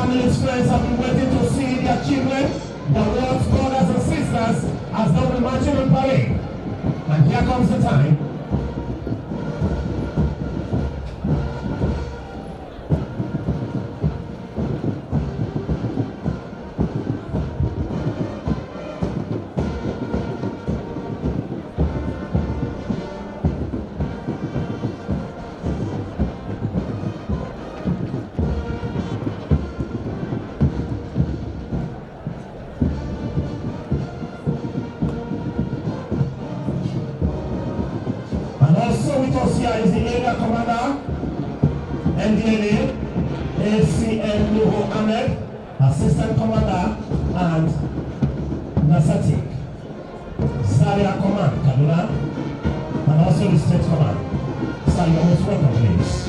Families, friends have been waiting to see their children, their world's brothers and sisters, as they will marching on parade. And here comes the time. Also with us here is the area commander, NDLA, ACM Nuhu Ahmed, assistant commander, and Nasatik, Zaria Command, Kaduna, and also the state command. So you're most welcome, please.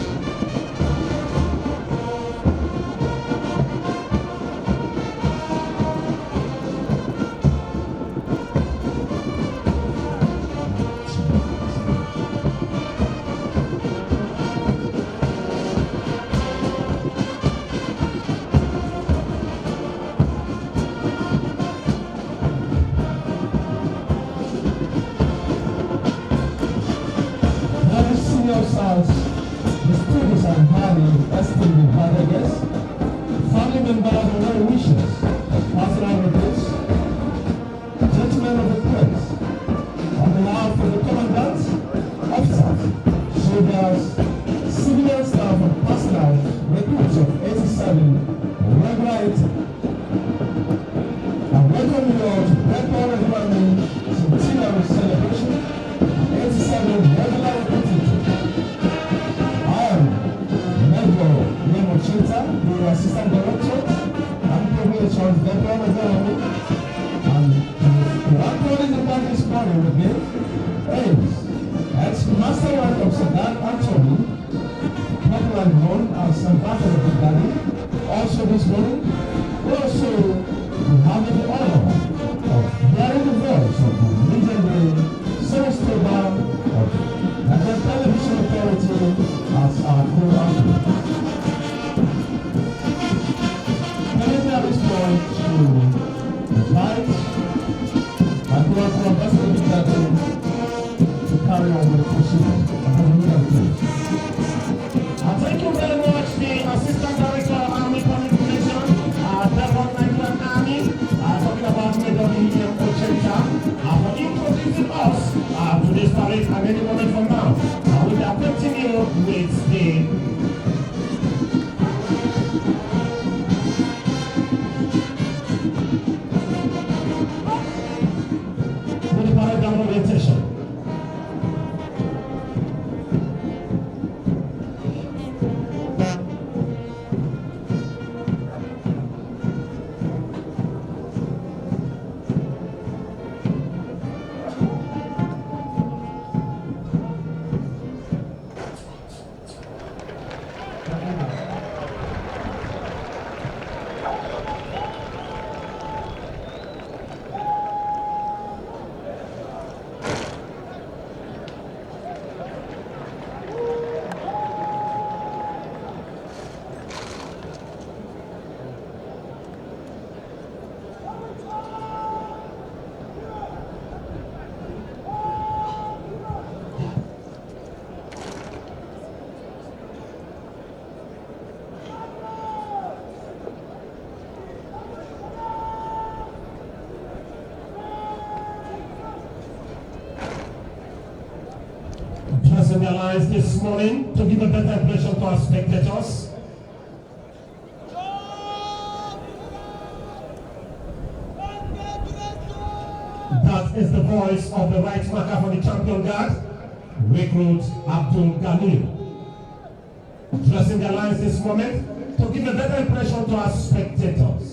Yourselves, the students and highly esteemed other guests, family members and well wishers, personal regrets, gentlemen of the place, on behalf of the commandants, officers, soldiers, civilian staff and personnel, recruits of 87 regular 80. I welcome you all to Breakfast Recuritment Centenary Celebration 87 regular recruiting. The assistant director, and privileged on the development, and the uploading the back this morning with me is ex-master of Sadat Anthony, popularly known as Ambassador of the Daddy. Also this morning, we also have the honor of hearing the voice of the legendary Celestial of Nigerian Television Authority as our co-author. At this point to invite my brother Ambassador to carry on with the proceedings. Thank you very much, the Assistant Director of Army Communication, Devon Nigerian Army, talking about Major William Ochenta, for introducing us to this parade at any moment from now. We will continue with the orientation. Dressing their lines this morning to give a better impression to our spectators. That is the voice of the right marker for the champion guard, Recruit Abdul Ghani. Dressing their lines this moment to give a better impression to our spectators.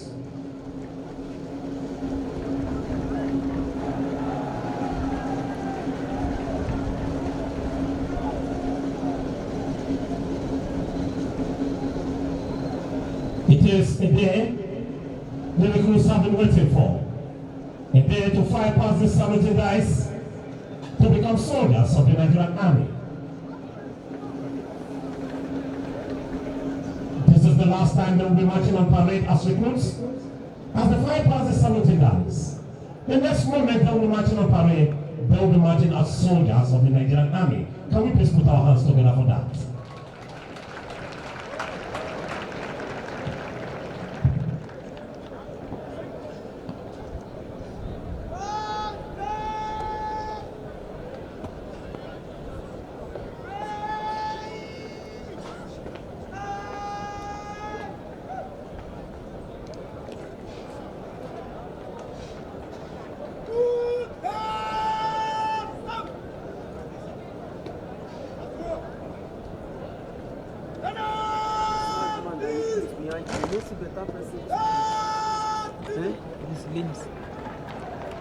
It is a day the recruits have been waiting for. A day to fight past the saluting dice to become soldiers of the Nigerian Army. This is the last time they will be marching on parade as recruits. As the flag passes saluting guys, the next moment they will be marching on parade, they will be marching as soldiers of the Nigerian army. Can we please put our hands together for that?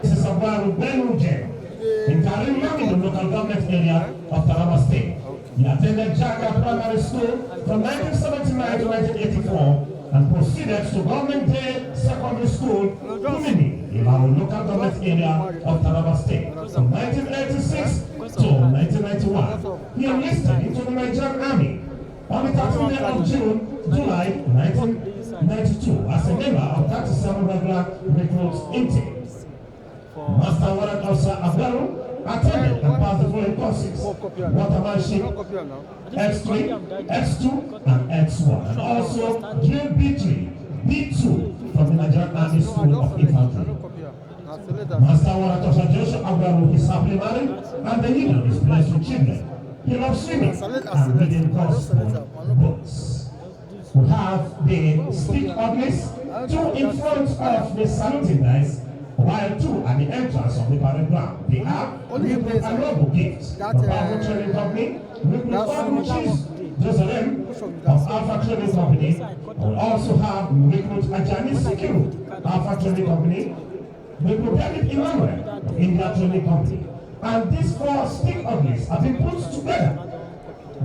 This is Abaru Benuje in Karimang in the local government area of Taraba State. He attended Jaka Primary School from 1979 to 1984 and proceeded to Government Day Secondary School, Kumini, in our local government area of Taraba State. From 1986 to 1991, he enlisted into the Nigerian Army. On the 13th day of July 1992, as a member of 37 regular recruits intake. Master Warrant Officer Abdaru attended and passed the following courses: watermanship, X3, X2, and X1, and also drill B3, B2 from the Nigerian Army School of Infantry. Master Warrant Officer Joshua Abdaru is happily married, and the union is blessed with children. He loves swimming and reading gospel books. We have the stick obelisk, two in front of the saluting guys, while two at the entrance of the parade ground. They are Recruit and Noble Gifts from Alpha Trading Company, Recruit Orange Jerusalem of Alpha Trading Company. We also have Recruit Ajani Sekiru, Alpha Trading Company, Recruit David Emmanuel of India Trading Company. And these four stick obelisks have been put together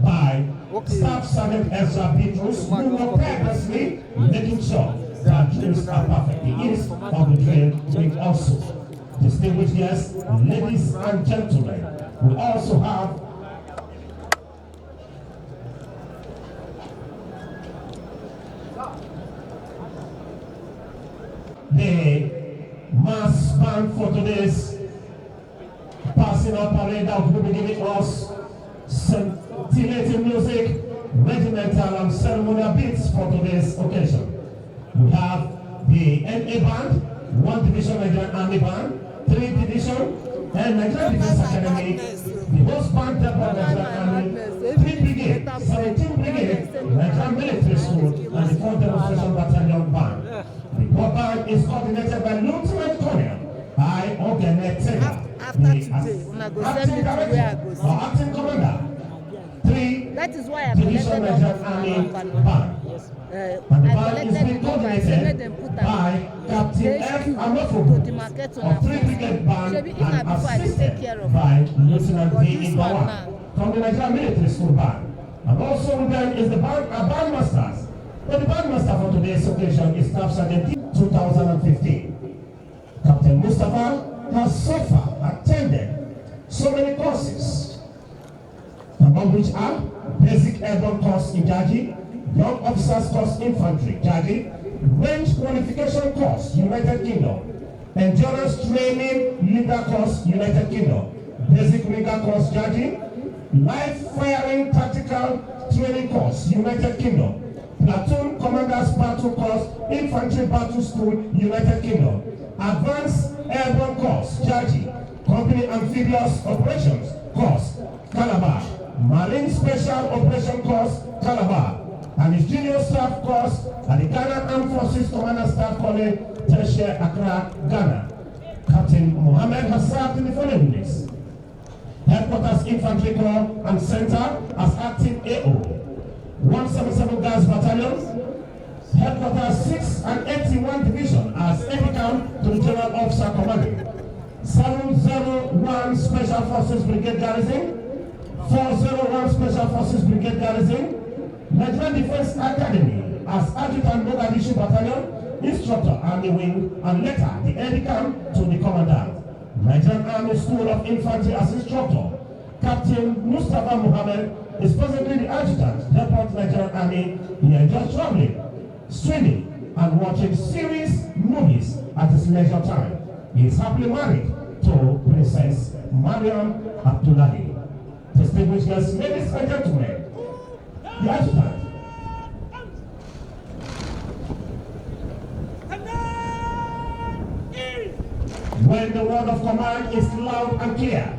by Staff Sergeant Ezra Petrus, who will purposely making sure that drills are perfect. The ease of the drill will also. Distinguished guests, ladies and gentlemen, we also have the mass band for today's passing out parade that will be giving us scintillating music, regimental and ceremonial beats for today's occasion. We have the NA Band, 1 Division Nigerian Army Band, 3 Division, and Nigerian Defense Academy, the Host Band Depot Nigerian Army, 3 Brigade, 17 Brigade, Nigerian Military School, and the 4th Demonstration Battalion Band. The pop band is coordinated by Lieutenant Colonel I Ogene Tega, the acting director or acting commander. 3 That is why I Division collected Nigerian Army Band. And the band is being coordinated by Captain F. Amofogo of 3 Brigade Band and assisted by Lieutenant D. Ibawa from the Nigerian Military School Band. And also with them is the bandmasters. But the bandmaster for today's occasion is Staff Sergeant 2015. Captain Mustafa has so far attended so many courses, among which are Basic Airborne Course in Jaji, Young Officers Course Infantry, Jaji, Range Qualification Course, United Kingdom, Endurance Training Leader Course, United Kingdom, Basic Rigger Course, Jaji, Live Firing Tactical Training Course, United Kingdom, Platoon Commanders Battle Course, Infantry Battle School, United Kingdom, Advanced Airborne Course, Jaji, Company Amphibious Operations Course, Calabar, Marine Special Operation Course, Calabar, and his junior staff course at the Ghana Armed Forces Commander Staff College, Tertiary Accra, Ghana. Captain Mohammed has served in the following ways: Headquarters Infantry Corps and Center as acting AO, 177 Guards Battalion, Headquarters 6 and 81 Division as Edicam to the General Officer Commanding, 701 Special Forces Brigade Garrison, 401 Special Forces Brigade Garrison, Nigerian Defense Academy as Adjutant Mogadishu Battalion, Instructor Army Wing, and later the Edicam to the Commandant. Nigerian Army School of Infantry as Instructor. Captain Mustafa Mohammed is presently the Adjutant, Depot Nigerian Army. He enjoys traveling streaming and watching series movies at his leisure time. He is happily married to Princess Mariam Abdullahi. Distinguished guests, ladies and gentlemen, the adjutant. When the word of command is loud and clear,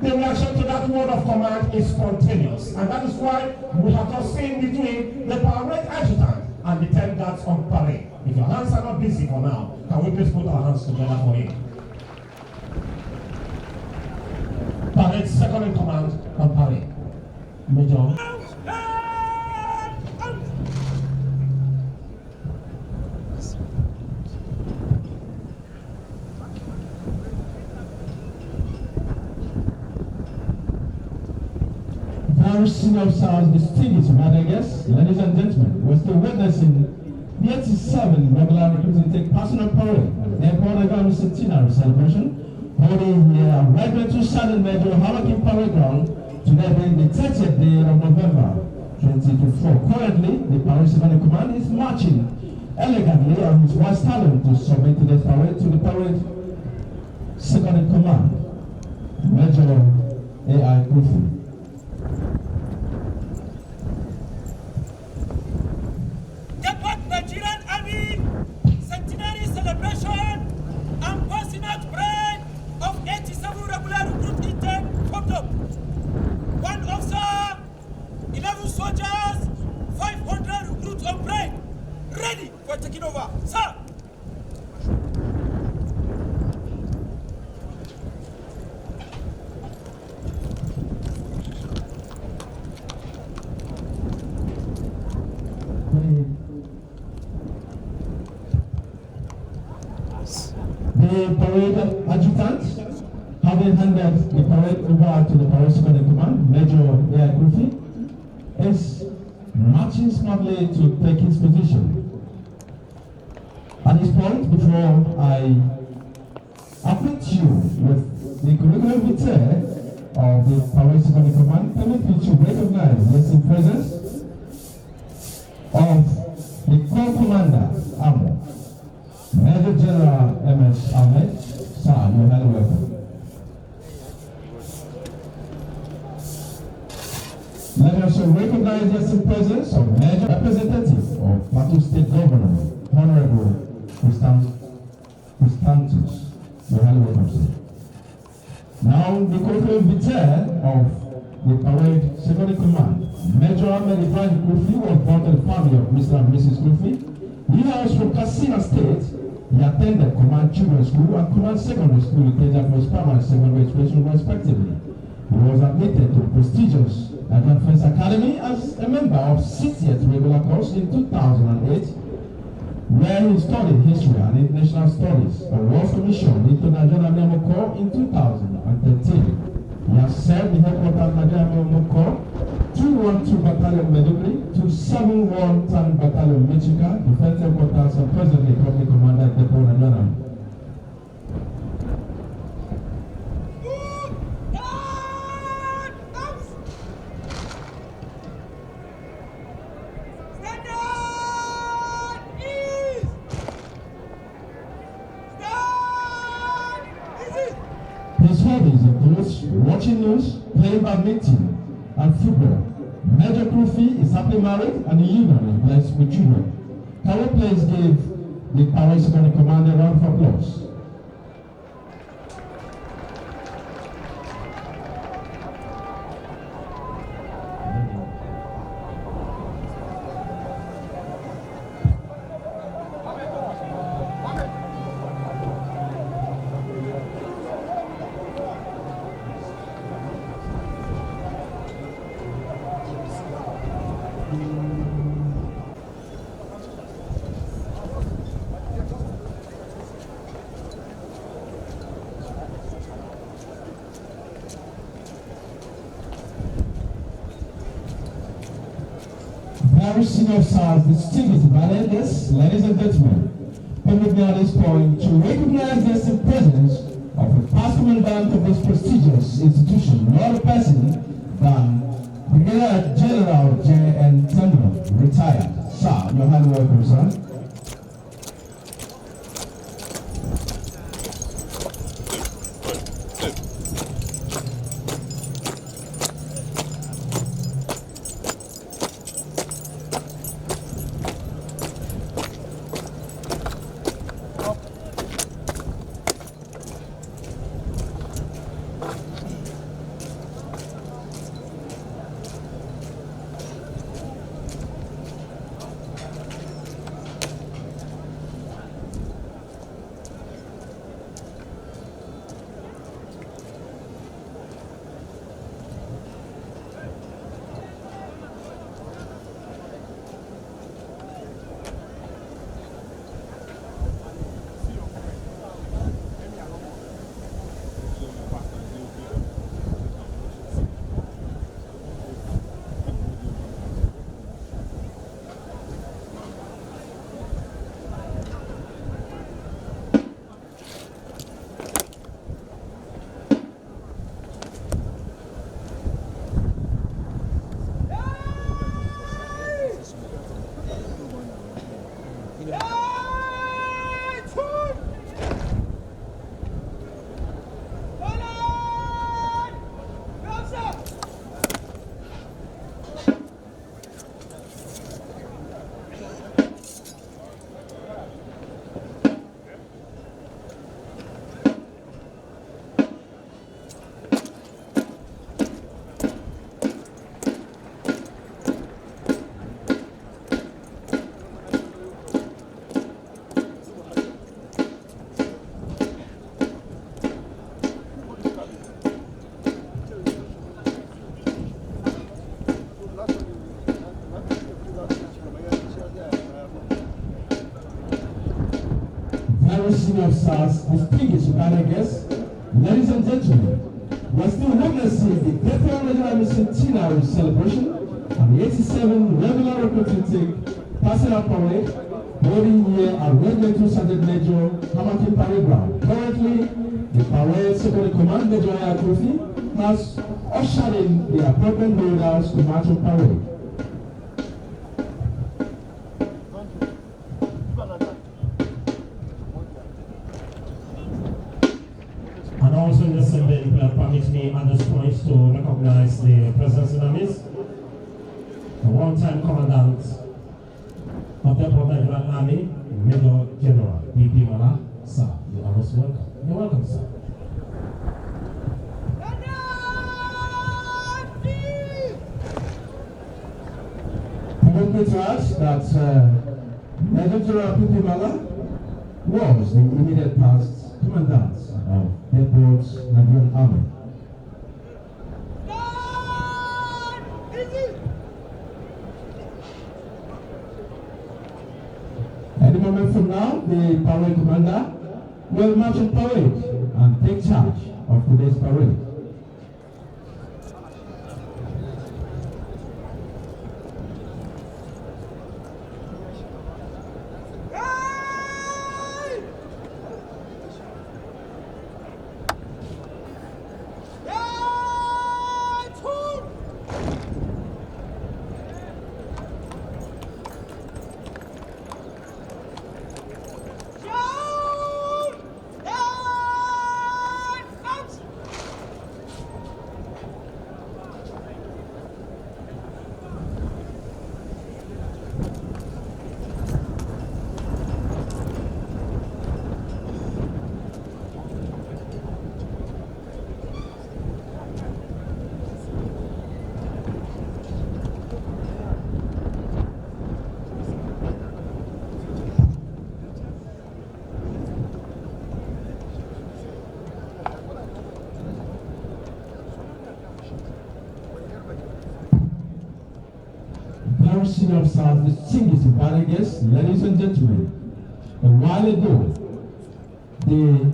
the reaction to that word of command is spontaneous. And that is why we have just seen between the parade adjutant and the 10 guards on parade. If your hands are not busy for now, can we please put our hands together for him? Parade second in command on parade. Major. Very senior officers, distinguished madam guests, ladies and gentlemen, we're still witnessing the 87 regular recruiting take personal parade at the airport Nigerian centenary celebration, holding here at Recuritment Sergeant Major Halakin Parade Ground, today being the 30th day of November 2024. Currently, the parade second command is marching elegantly on his white stallion to submit today's parade to the parade second in command, Major A.I. Kufu. Nigerian Army centenary celebration and passing out parade of 87 regular recruit intake formed up. 1 officer, 11 soldiers, 500 recruits on parade, ready for taking over. Sir! The parade adjutant, having handed the parade over to the parade second in command, Major A.I. Kufi, is marching smartly to take his position. At this point, before I acquaint you with the curriculum vitae of the parade second in command, permit me to recognize the esteemed presence of the corps commander, Amo, Major General M.S. Ahmed. Sir, you're highly welcome. Let me also recognize the presence of Major Representative of Plateau State Governor, Honorable Christantus. You're highly welcome, sir. Now, the curriculum vitae of the parade second in command, Major Ahmed Ibrahim Kufi was born to the family of Mr. and Mrs. Kufi. He was from Katsina State. He attended Command Children's School and Command Secondary School in Kenya for his primary and secondary education respectively. He was admitted to the prestigious Nigerian Defense Academy as a member of 60th regular course in 2008, where he studied history and international studies and was commissioned into Nigerian Army Corps in 2013. He has served the headquarters of Nigerian Army Corps, 212 Battalion Medugri, 271 Tank Battalion Michika, Defense Headquarters, and presently Company Commander at Depot Nigerian. His hobbies include watching news, playing badminton, and football. Major Kufi is happily married and in union and blessed with children. Can we please give the parade second in command a round of applause? Very senior officers, distinguished battalions, ladies and gentlemen, permit me at this point to recognize the esteemed presence of a past commandant of this prestigious institution, no other person than Brigadier General J.N. Tendon, retired. Sir, You're highly welcome, sir. Very senior officers, distinguished panel guests, ladies and gentlemen, we're still witnessing the Department Regional Army Centenary celebration and the 87 regular recruiting take passing out parade holding here at Regimental Sergeant Major Hamilton Parade Ground. Currently, the parade secondary command Major Ayakofi has ushered in the appropriate leaders to march on parade. And also in the same vein, permit me at this point to recognize the presence in the midst, the one-time commandant of the Nigerian Army, Major General B.P. Mala. Sir, you are most welcome. You're welcome, sir. Permit me to add that Major General B.P. Mala was the immediate past commandant of Airport's Nigerian Army. Any moment from now, the parade commander will march on parade and take charge of today's parade. Senior officers, distinguished panel guests, ladies and gentlemen, a while ago, the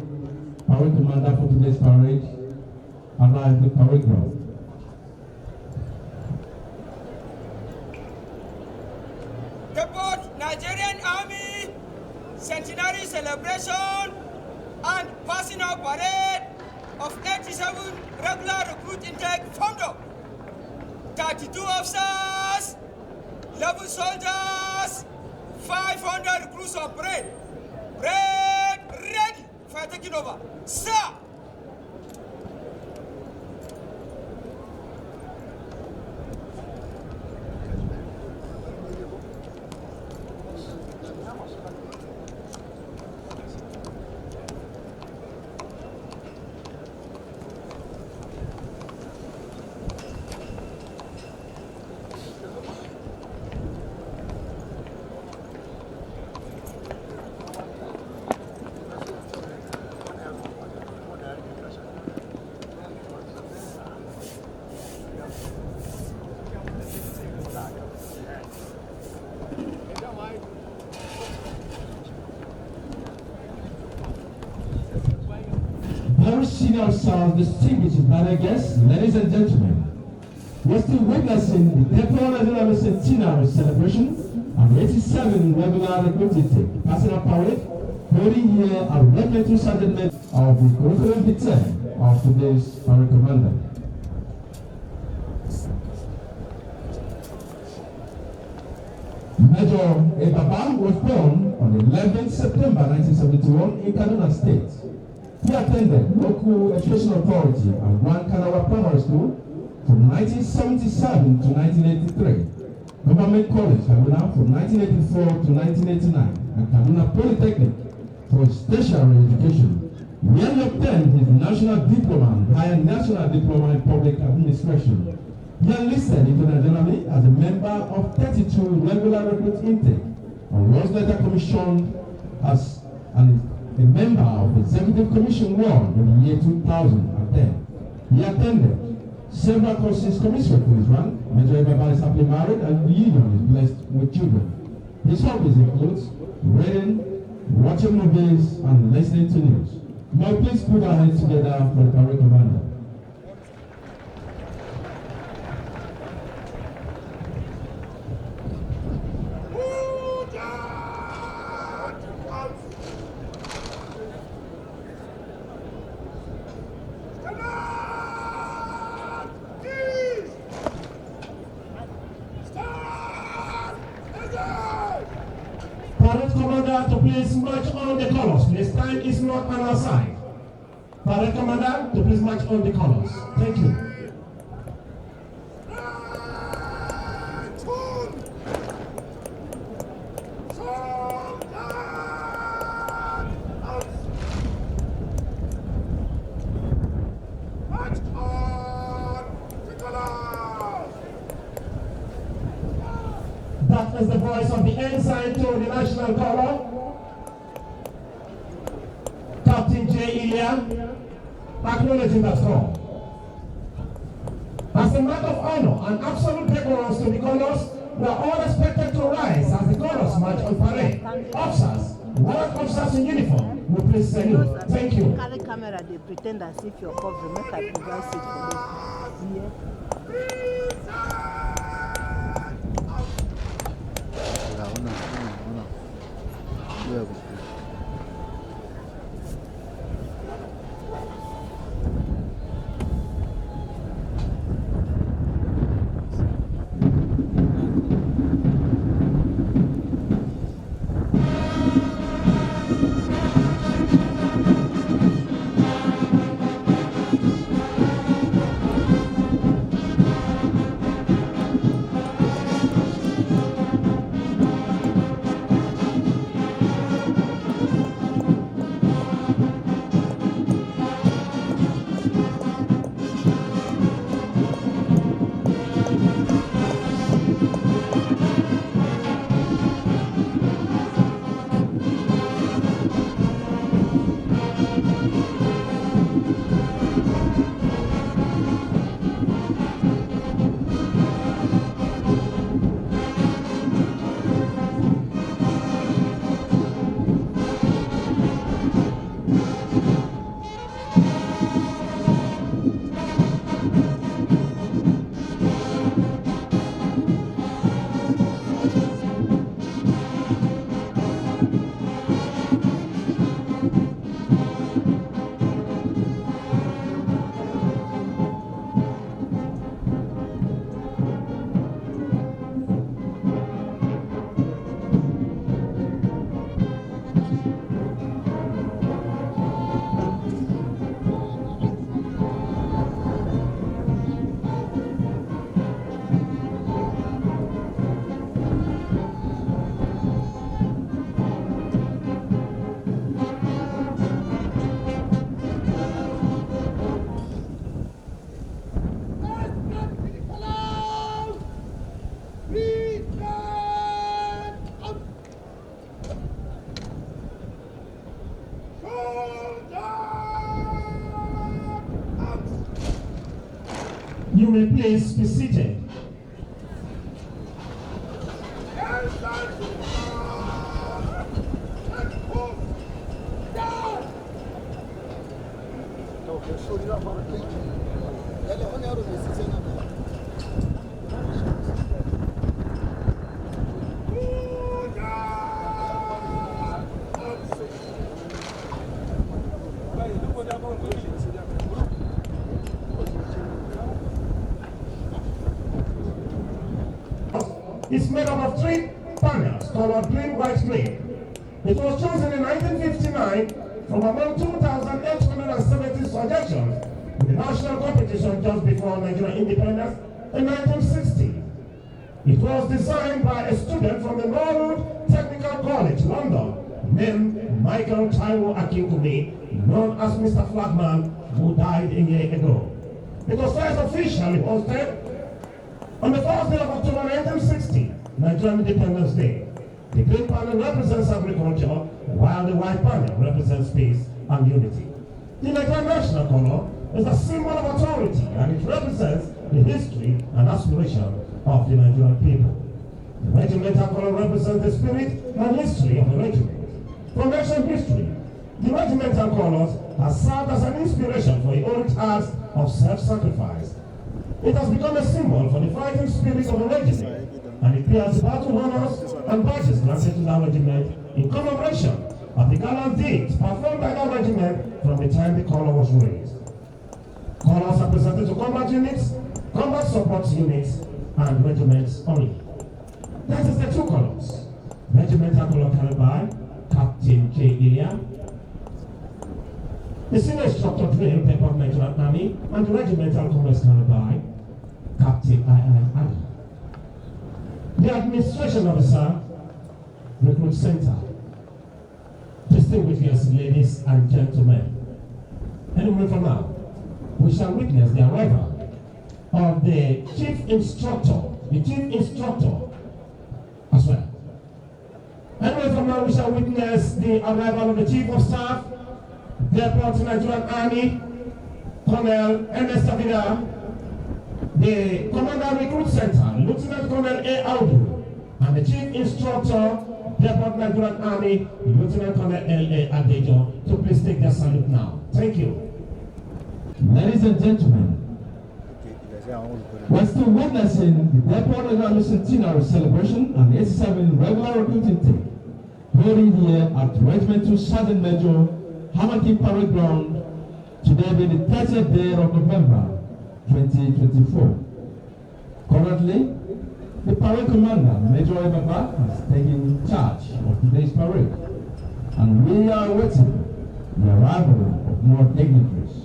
parade commander for today's parade arrived at the parade ground. The both Nigerian Army Centenary Celebration and passing out parade of 87 regular recruit intake formed up. 32 officers, 11 soldiers, 500 recruits of bread. Bread ready for taking over. Sir! Very senior ourselves, distinguished panel guests, ladies and gentlemen, we're still witnessing the Depot National Centenary celebration and 87 regular recruit intake, passing out parade, holding here a regimental sergeant of the curriculum vitae of today's parade commander. Major Ebaba was born on 11 September 1971 in Kaduna State. He attended local education authority and ran Kanawa Primary School from 1977 to 1983, Government College Kaduna from 1984 to 1989, and Kaduna Polytechnic for tertiary education. He obtained his national diploma and higher national diploma in public administration. He enlisted into the Nigerian as a member of 32 regular recruit intake and was later commissioned as a member of the Executive Commission 1 in the year 2010. He attended several courses commensurate with his rank. Major Ebaba is happily married and the union is blessed with children. His hobbies include reading, watching movies, and listening to news. Now please put our hands together for the parade commander. Parade commander to please march on the colors. Please, time is not on our side. Parade commander to please march on the colors. Thank you. That is the voice of the ensign to the national color, Captain J. Ilya, acknowledging that call. As a matter of honor and absolute deference to the colors, we are all expected to rise as the colors march on parade. Officers, warrant officers in uniform, will please salute. Thank you. Carry camera, they pretend as if you're covering. Make I provide seat for them. You may please be seated. It's made up of 3 panels colored green, white, green. It was chosen in 1959 from among 2,870 suggestions in the national competition just before Nigerian independence in 1960. It was designed by a student from the Norwood Technical College, London, named Michael Taiwo Akinkumi, known as Mr. Flagman, who died a year ago. It was first officially hosted on the 1st day of October 1960, Nigerian Independence Day. The green panel represents agriculture, while the white panel represents peace and unity. The Nigerian national color is a symbol of authority, and it represents the history and aspiration of the Nigerian people. The regimental color represents the spirit and history of the regiment. From ancient history, the regimental colors have served as an inspiration for the old task of self-sacrifice. It has become a symbol for the fighting spirit of the regiment, and it bears the battle honors and badges granted to that regiment in commemoration of the gallant deeds performed by that regiment from the time the color was raised. Colors are presented to combat units, combat support units, and regiments only. That is the 2 colors. Regimental color carried by Captain J. Ilya, the senior instructor drill Pepper Nigerian Army, and the regimental colors carried by Captain I. Ali. The administration officer, Recruit Center. Distinguished guests, ladies and gentlemen. Anyway, from now, we shall witness the arrival of the chief instructor as well. Anyway, from now, we shall witness the arrival of the chief of staff, the Nigerian Army, Colonel Ernest Avila, the Commander Recruit Center, Lieutenant Colonel A. Audu, and the Chief Instructor, Depot Nigerian Army, Lieutenant Colonel L.A. Adejo, to please take their salute now. Thank you. Ladies and gentlemen, we're still witnessing the Depot Nigerian Centenary celebration and the 87 regular recruiting team holding here at Regimental Sergeant Major Hamaki Parade Ground, today being the 30th day of November 2024. Currently, the parade commander, Major Ebaba, is taking charge of today's parade, and we are awaiting the arrival of more dignitaries.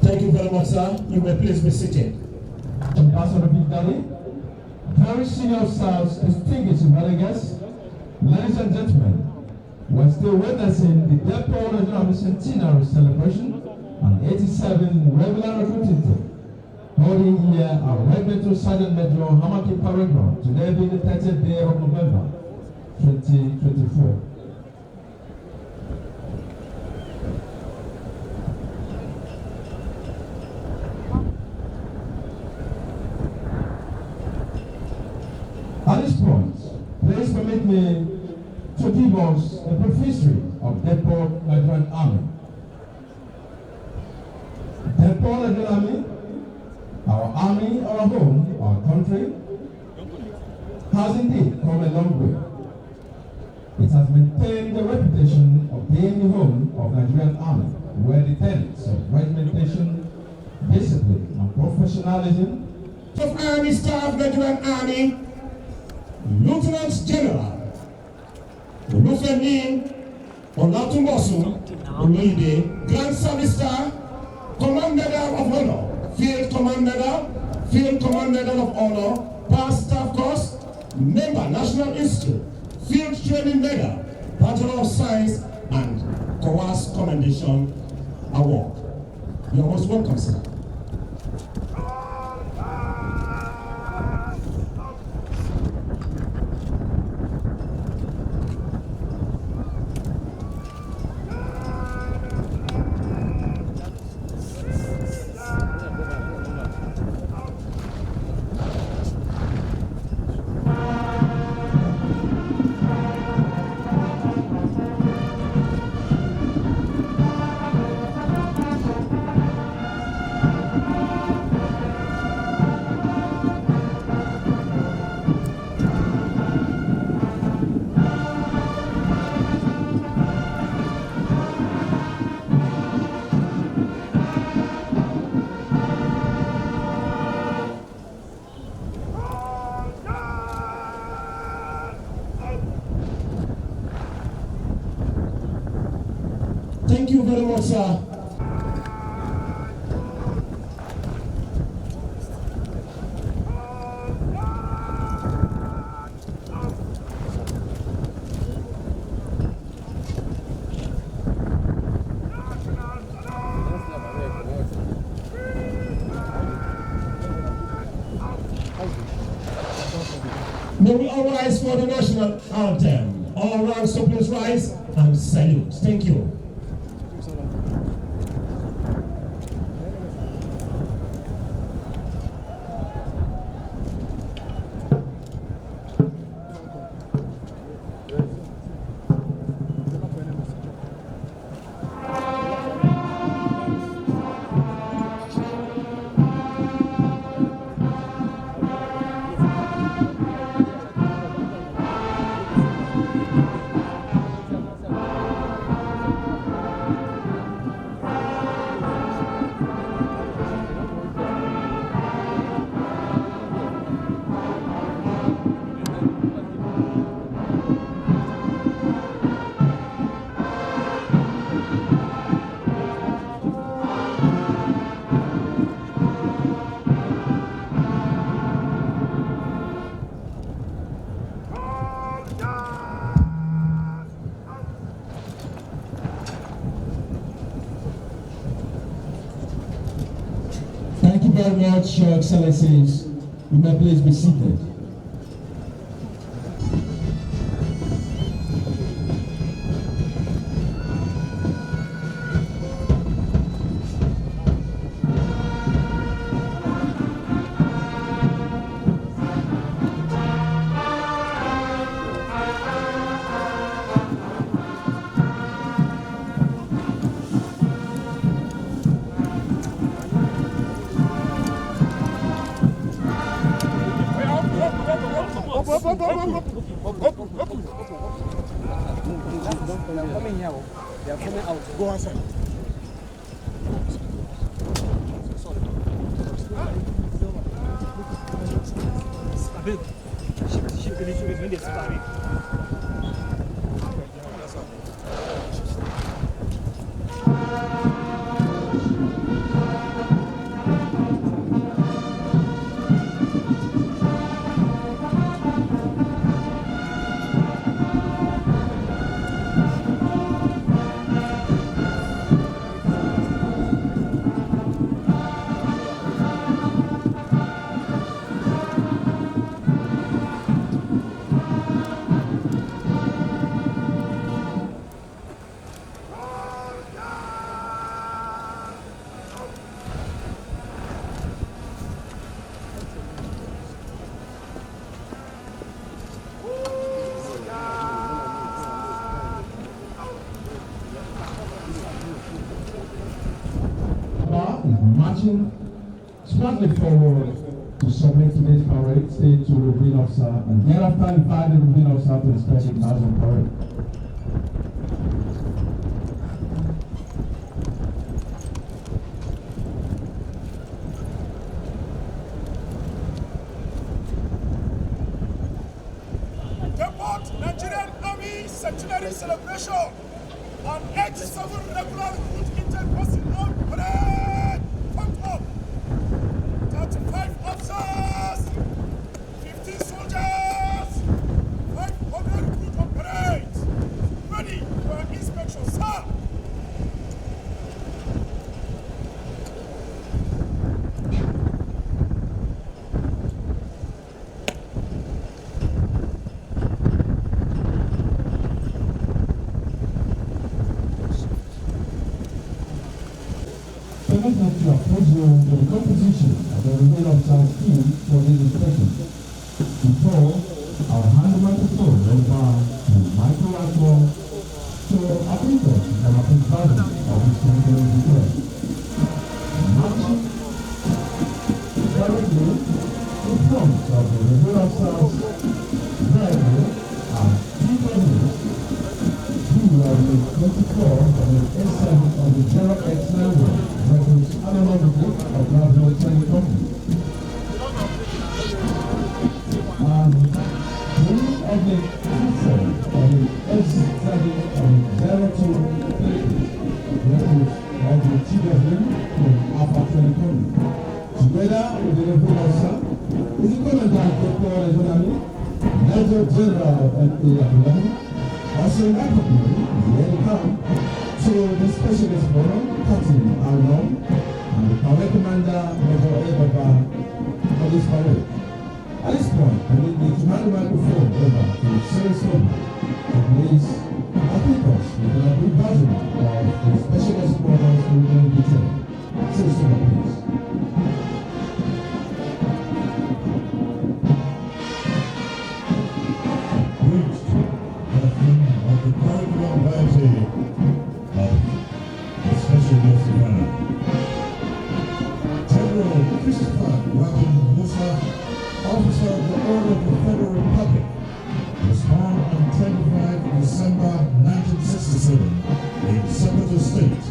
Thank you very much, sir. You may please be seated. Ambassador Victory, very senior officers, distinguished delegates, ladies and gentlemen, we're still witnessing the Depot Nigerian Centenary celebration and 87 regular recruiting team holding here at Regimental Sergeant Major Hamaki Parade Ground, today being the 30th day of November 2024. At this point, please permit me to give us a brief history of Depot Nigerian Army. Depot Nigerian Army, our home, our country, has indeed come a long way. It has maintained the reputation of being the home of Nigerian Army, where the tenets of regimentation, discipline, and professionalism. Of Army Staff, Nigerian Army, Lieutenant General Olufemi Olatunbosun Oloide, Grand Service Star, Command Medal of Honor, Field Command Medal of Honor, Past Staff Course, Member National Institute, Field Training Medal, Bachelor of Science, and Coas Commendation Award. You're most welcome, sir. Thank you very much, sir. May we all rise for the national anthem. All ranks to please rise and salute. Thank you. Thank you very much, Your Excellencies. You may please be seated. They are coming out. Go outside. Marching smartly forward to submit today's parade, stay to the Green Officer, and thereafter invite the Green Officer to inspect the Thousand Parade. centenary celebration and 87 regular recruit intake posting on parade pumped up. 35 officers, 15 soldiers, 500 recruit on parade. Ready for inspection, sir. Permit me to approach you to the composition of the Reveal of South team for this inspection. Before, I'll hand the microphone over to Michael Atwell to update us on the president of this temporary declare. Marching directly in front of the Reveal of South vehicle are three presidents who are the 24 of the S7 of the General X91. Analogically of National Training Company. And three of the people of the S7 of the 02 records of the TWM from Alpha Training Company. Together with the level officer is the Commandant Dr. Ejonami, Major General N.A. Abdullahi, also in that company, welcome to the Specialist Forum, Captain Arnold, and the Parade Commander, Major Ebaba, for this parade. At this point, I need to hand the microphone over to Sir Soba to please update us with a brief version of the Specialist Forum's original detail. Sir Soba, please. Reached the theme of the curriculum variety of the Specialist Forum. General Christopher Rabin Musa, Officer of the Order of the Federal Republic, was born on 25 December 1967 in Sokoto State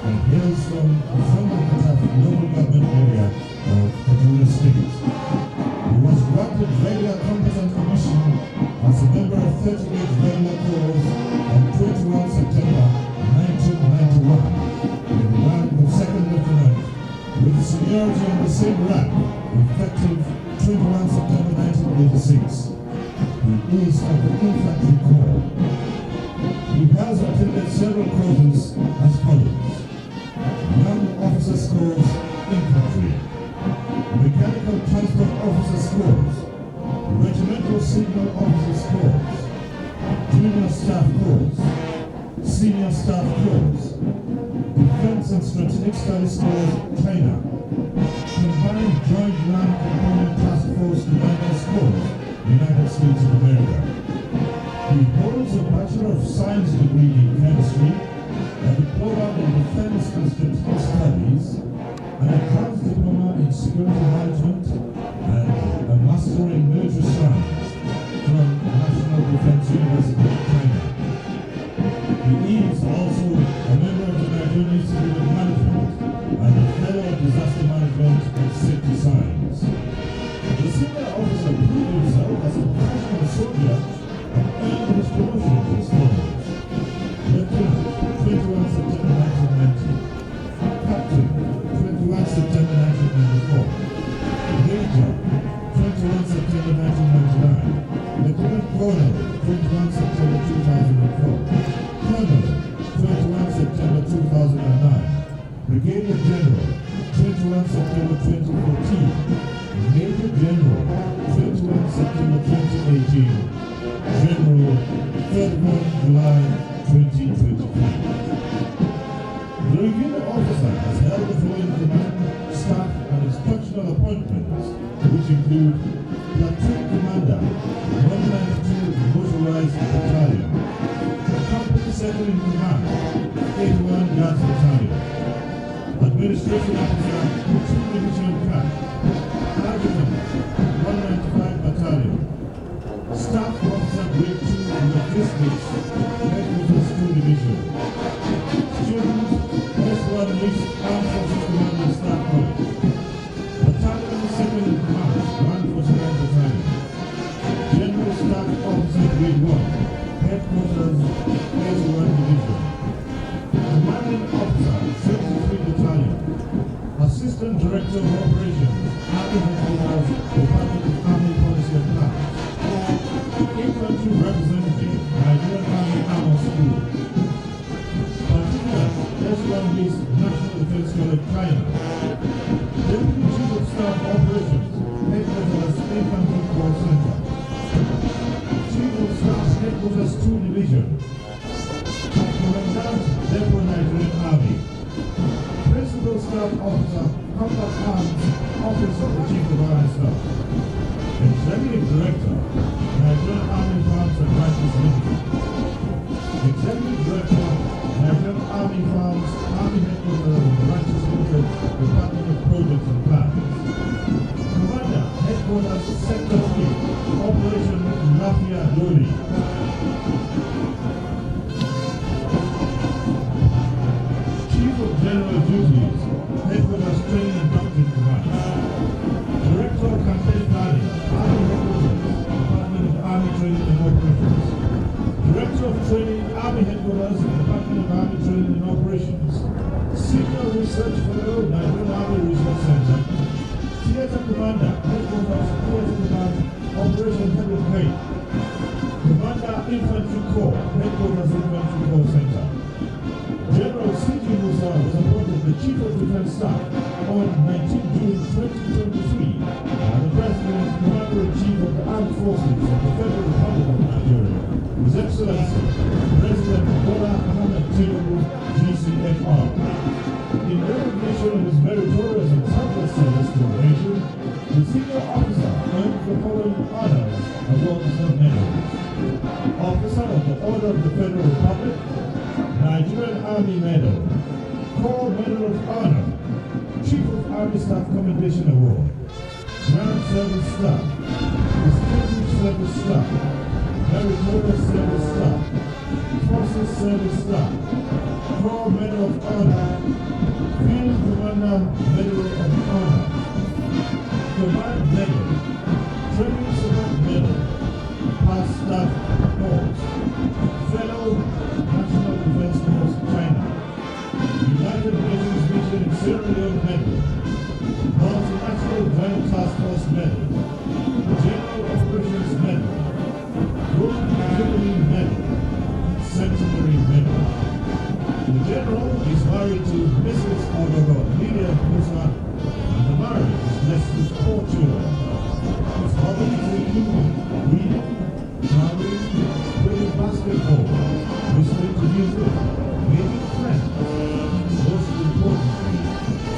and hails from the Frontakataf local government area of Kaduna State. He was granted regular competent commission as a member of 38 regular corps on 21 September 1991 in the rank of second lieutenant, with the seniority on the same rank, effective 21 September 1986. He is of the Infantry Corps. He has attended several courses as follows: Young Officers Course, Infantry; Mechanical Transport Officers Course; Regimental Signal Officers Course; Junior Staff Course; Senior Staff Course; Defense and Strategic Studies Course Trainer; Combined Joint Land Component Task Force Commanders Course, United States of America. He holds a Bachelor of Science degree in Chemistry, a Diploma in Defense and Strategic Studies, and a Advanced Diploma in Security Management, and a Master in Military Science from National Defense University of China. He is also a member of the Nigerian Institute of Management and a Fellow of Disaster Management and Safety Science. The senior officer proved himself as a professional soldier and earned his promotion as follows: Lieutenant, 21 September 1990; Captain, 21 September 1994; Major, 21 September 1999; Lieutenant Colonel, 21 September 2004; Colonel, 21 September 2009; Brigadier General, 21 September 2014; Major General, 21 September 2018; General, 31 July 2023. The reviewing officer has held the following command, staff, and instructional appointments, which include Platoon Commander, 192 Motorized Battalion; Company Second in Command, 81 Guards Battalion; Administration Officer, 2 Division Camp; Adjutant, 195 Battalion; Staff Officer Grade 2 Logistics, Headquarters 2 Division; Student, S1 List Armed Forces Command and Staff College; Battalion Second in Command, 149 Battalion; General Staff Officer Grade 1, Headquarters, 81 Division. Commanding Officer, 73 Battalion. Assistant Director of Operations, Army Headquarters, Department of Army Policy and Plans. Infantry Representative, Nigerian Army Armor School. Particular, S1B's National Defense College, China. Deputy Chief of Staff Operations, Headquarters, Infantry Corps Center. Chief of Staff, Headquarters 2 Division. Commandant, Depot Nigerian Army. Principal Staff Officer, Combat Arms, Office of the Chief of Army Staff. Executive Director, Nigerian Army Farms and Ranches Limited. Executive Director, Nigerian Army Farms, Army Headquarters and Ranches Limited, Department of Projects and Plans. Commander, Headquarters, Sector 3, Operation Lafia Loli. Chief of General Duties, Headquarters Training and Doctrine Command. Director of Campaign Planning, Army Headquarters, Department of Army Training and Operations. Director of Training, Army Headquarters, Department of Army Training and Operations. Senior Research Fellow, Nigerian Army Research Center. Theater Commander, Headquarters, Theater Command, Operation Heavy Grade. Commander, Infantry Corps, Headquarters, Infantry Corps Center. General C.G. Musa was appointed the Chief of Defense Staff on 19 June 2023 by the President, Commander-in-Chief of the Armed Forces of the Federal Republic of Nigeria, His Excellency, President Bola Ahmed Tinubu, GCFR. In recognition of his meritorious and selfless service to the nation, the senior officer earned the following honors, awards, and medals. Officer of the Order of the Federal Republic, Nigerian Army Medal, Corps Medal of Honor, Chief of Army Staff Commendation Award, Ground Service Staff, Distinguished Service Staff, Meritorious Service Staff, Forces Service Staff, Corps Medal of Honor, Field Commander Medal of Honor, Command Medal, Training Support Medal, Past Staff Corps, Fellow National Defense Force, China, United Nations Mission in Sierra Leone Medal, Multinational Joint Task Force Medal, General Operations Medal, Golden Jubilee Medal, Centenary Medal. The General is married to Mrs. Odogo Lydia Musa, and the marriage is blessed with 4 children. His hobbies include reading, traveling, playing basketball, listening to music, making friends, and most importantly,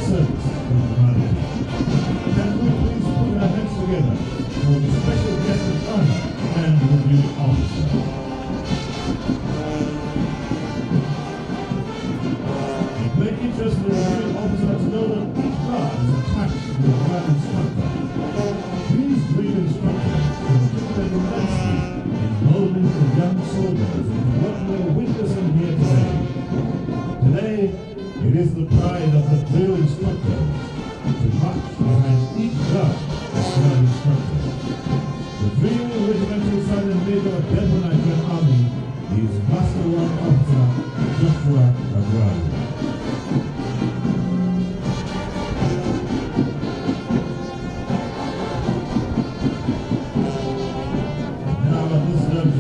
service to humanity. Can we please put our hands together for the special guest of honor and review officer? It may interest the reviewing officer to know that each guard is attached to a guard instructor. These drill instructors will give them immensely in molding the young soldiers into what we're witnessing here today. Today, it is the pride of the drill instructors to march behind each guard as drill instructor. The drill regimental sergeant major of the Nigerian Army is Master 1 Officer Joshua Aguayo.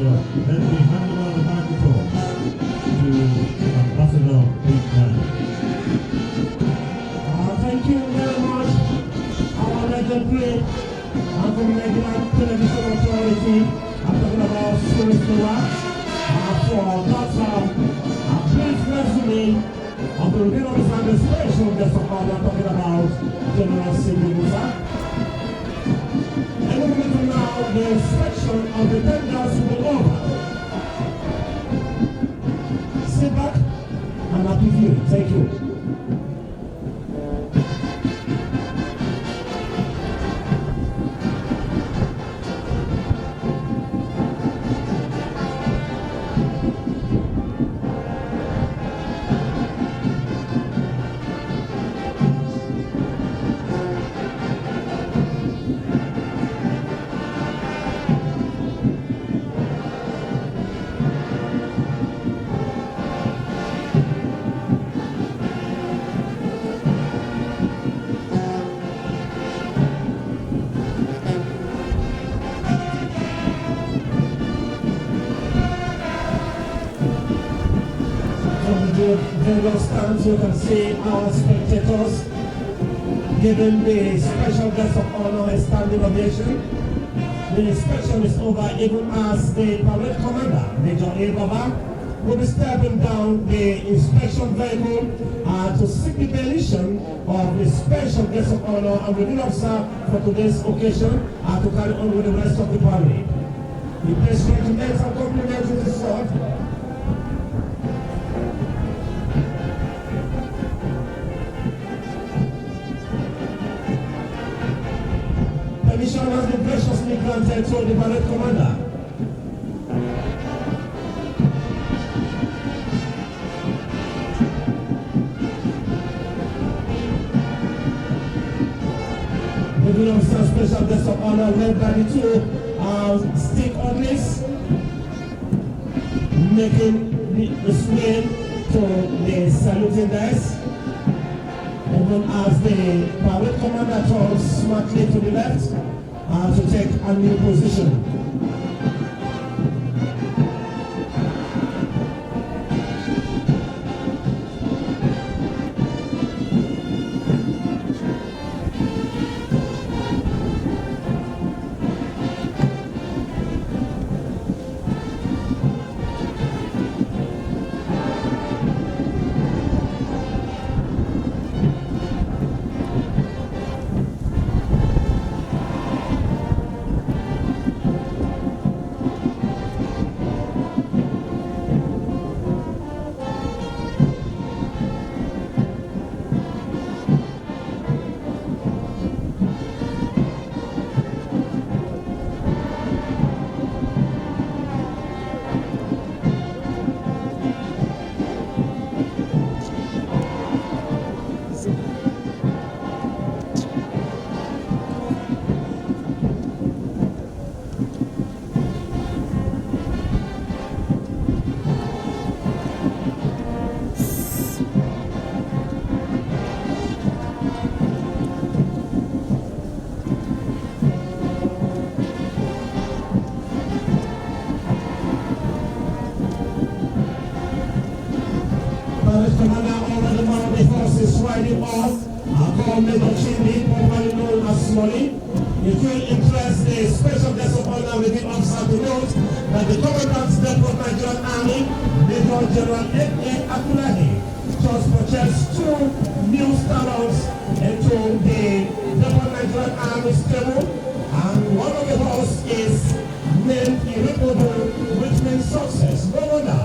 Let me hand over the microphone to Ambassador Big Man. Thank you very much, our legendary and from Nigerian Television Authority. I'm talking about Spirit for that brief resume of the review officer and the special guest of honor. I'm talking about General C.G. Musa. And we're going to now the inspection of the tenders will be over. Sit back and happy viewing. Thank you. the various stands, you can see our spectators giving the special guest of honor a standing ovation. The inspection is over even as the parade commander, Major A. Baba, will be stepping down the inspection vehicle to seek the permission of the special guest of honor and revenue officer for today's occasion to carry on with the rest of the parade. The best regiments and compliments with the sword. Permission has been graciously granted to the parade commander. The officer special guest of honor led by the two stick orders, making the swing to the saluting desk. Even as the parade commander turns smartly to the left to take a new position. Riding off, called Major Chindi, popularly known as Smolly. It will interest the special guest of honor within officer to note that the Commandant's Depot of Nigerian Army, Major General A.A. Abdullahi, just purchased 2 new stallions into the Depot of Nigerian Army stable, and one of the horse is named Recuritment, which means success. No wonder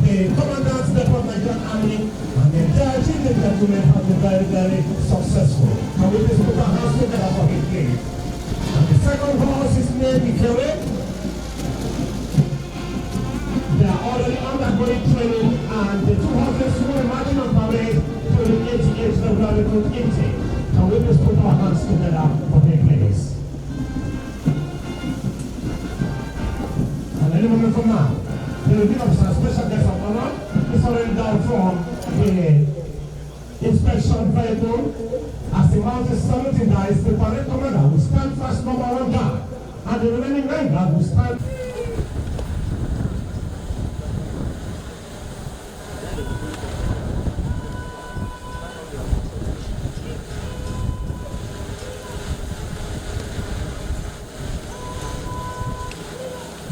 the Commandant's Depot of Nigerian Army and the entire team of gentlemen have been very, very successful. Can we please put our hands together for him, please? And the second horse is named Recuritment. They are already undergoing training, and the 2 horses will marching on parade to the 88th regular recruit intake. Can we please put our hands together for him, please? And any moment from now, the review officer, special guest of honor, is already down from the inspection vehicle. As the mounted saluting dies, the parade commander will stand first number 1 guard, and the remaining 9 guards will stand.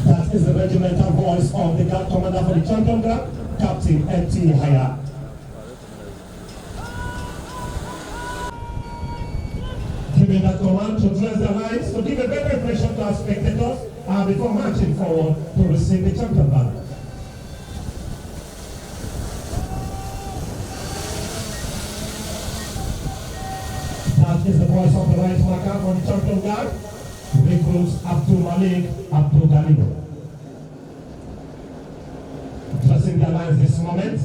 That is the regimental voice of the guard commander for the champion guard, Captain N.T. Haya. Giving that command to dress the lines to give a better impression to our spectators before marching forward to receive the champion banner. That is the voice of the right marker for the champion guard, recruits Abdul Malik Abdul Galibo. Dressing their lines this moment.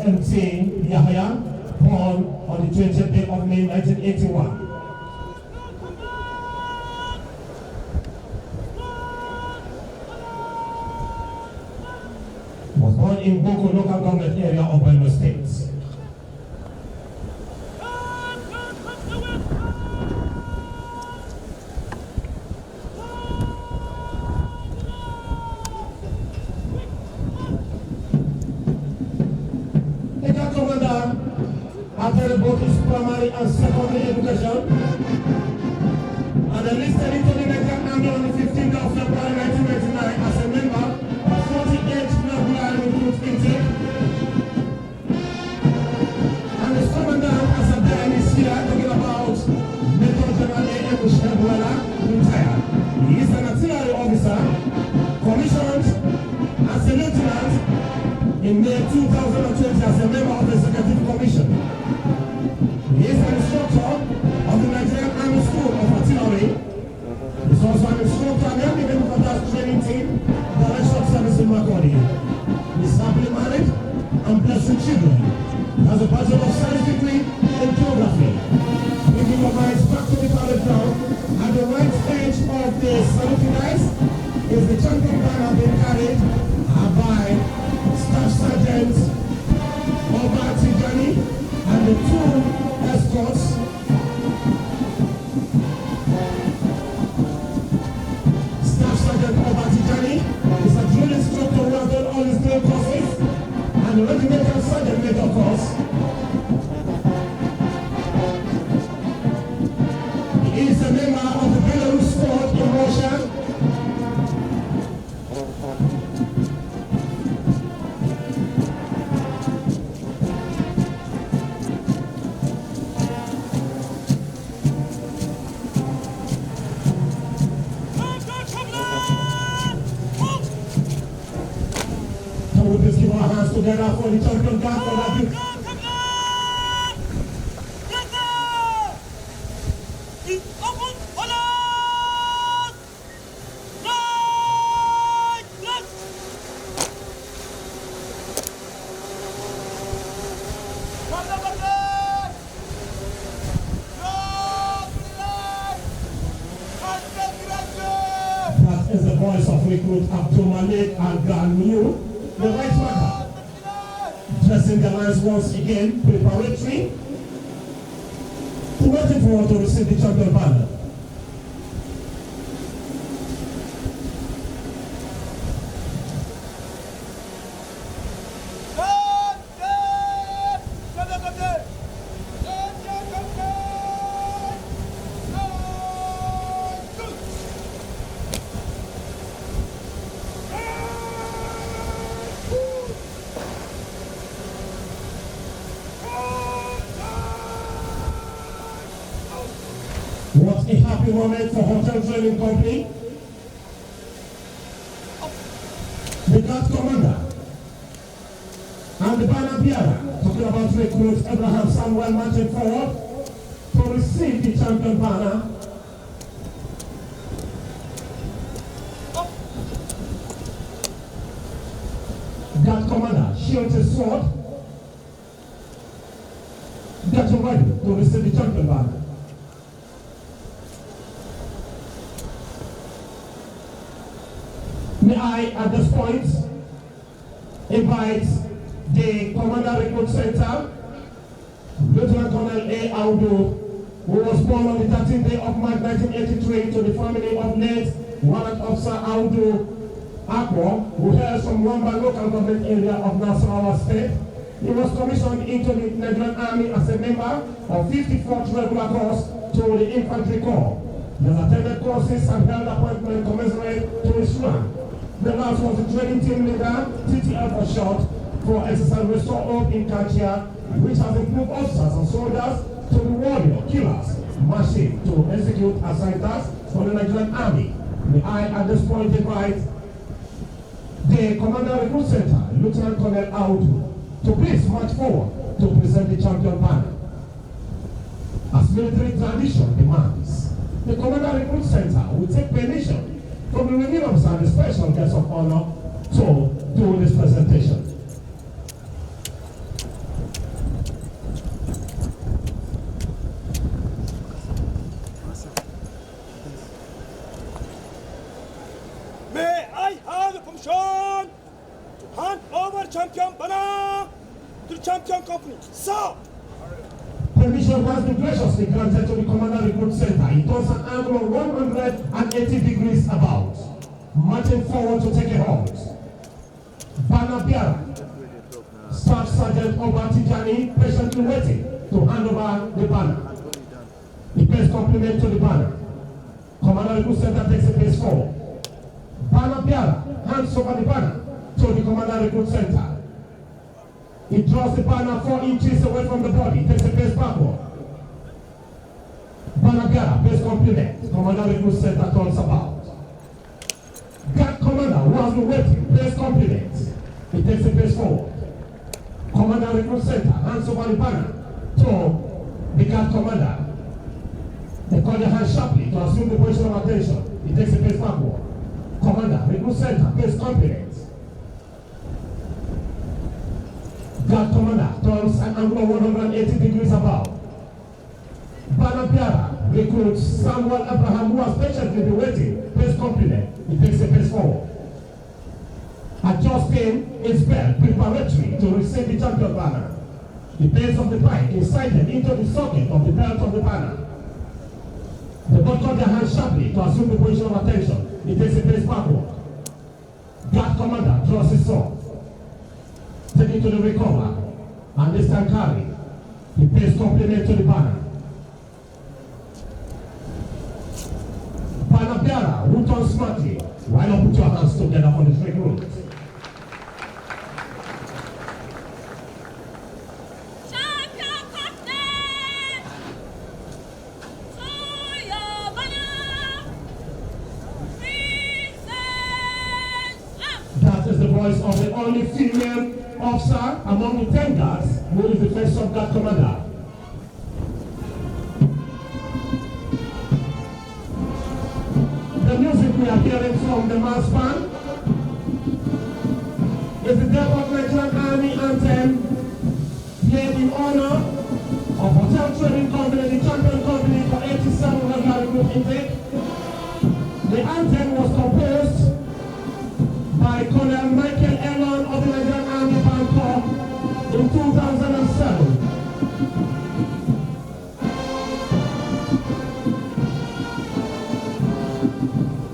SMT Yahya, born on the 20th day of May 1981. Was born in Boko local government area of Benue State. Attended both his primary and secondary education and enlisted into the Nigerian Army on the 15th of February 1999 as a member of 48th Regular Recruit Intake. And his commandant as a time is here talking about Major General A.M. Bushebwela, retired. He is an artillery officer, commissioned as a lieutenant in May 2020 as a member of the Executive Commission. He is an instructor of the Nigerian Army School of Artillery. He is also an instructor and the member of that training team, Director of Service in Makodi. He is happily married and blessed with children. He has a Bachelor of Science degree in Geography. Bringing your minds back to the parade ground, at the right edge of the saluting guys is the champion banner being carried by Staff Sergeant Oba Tijani and the two escorts. Staff Sergeant Oba Tijani is a drill instructor who has done all his drill courses, and the regimental sergeant major course. He is a member of the Belarus squad in Russia. Let's give our hands together for the champion guard for that big. That is the voice of recruit Abdul Malik and Grand New. The right backer, dressing the lines once again, preparatory, waiting for to receive the champion banner. What a happy moment for Hotel Training Company. The guard commander and the banner bearer, talking about recruit Abraham Samuel, marching forward to receive the champion banner. Guard commander shields his sword, getting ready to receive the champion banner. May I, at this point, invite the Commander Recruit Center, Lieutenant Colonel A. Audu, who was born on the 13th day of March 1983 to the family of late Warrant Officer Audu Akwo, who hails from Wamba local government area of Nasarawa State. He was commissioned into the Nigerian Army as a member of 54th Regular Corps to the Infantry Corps. He has attended courses and held appointment commensurate to his rank. The last was the training team leader, TTL for short, for exercise Restore Hope in Kachia, which has improved officers and soldiers to the warrior killers, machine to execute assigned tasks for the Nigerian Army. May I at this point invite the Commander Recruit Center, Lieutenant Colonel Audu, to please march forward to present the champion banner. As military tradition demands, the Commander Recruit Center will take permission from the review officer and the special guest of honor to do this presentation. promotion has been graciously granted to the Commander Recruit Center. It turns an angle of 180 degrees about, marching forward to take a hold. Banner bearer, Staff Sergeant Obatijani, patiently waiting to hand over the banner. He pays compliment to the banner. Commander Recruit Center takes a pace forward. Banner bearer hands over the banner to the Commander Recruit Center. He draws the banner 4 inches away from the body, takes a pace backward. Banner bearer pays compliment. Commander Recruit Center turns about. Guard commander who has been waiting pays compliment. He takes a pace forward. Commander Recruit Center hands over the banner to the guard commander. They call their hands sharply to assume the position of attention. He takes a pace backward. Commander Recruit Center pays compliment. Guard commander turns an angle of 180 degrees about. Banner bearer recruits Samuel Abraham, who has patiently been waiting, pays compliment. He takes a pace forward. Adjusting his belt preparatory to receive the champion banner. The base of the pipe inserted into the socket of the belt of the banner. They both cut their hands sharply to assume the position of attention. He takes a pace backward. Guard commander draws his sword. Taking to the recover, and this time carry. He pays compliment to the banner. Banner bearer who turns smartly. Why not put your hands together for this recruit? That is the voice of the only female officer among the 10 guards who is the first sub-guard commander. The music we are hearing from the mass band is the Depot Nigerian Army anthem played in honor of Hotel Trading Company, the champion company for 87 regular recruit intake. The anthem was composed by Colonel Michael Elon of the Nigerian Army Band Corps in 2007.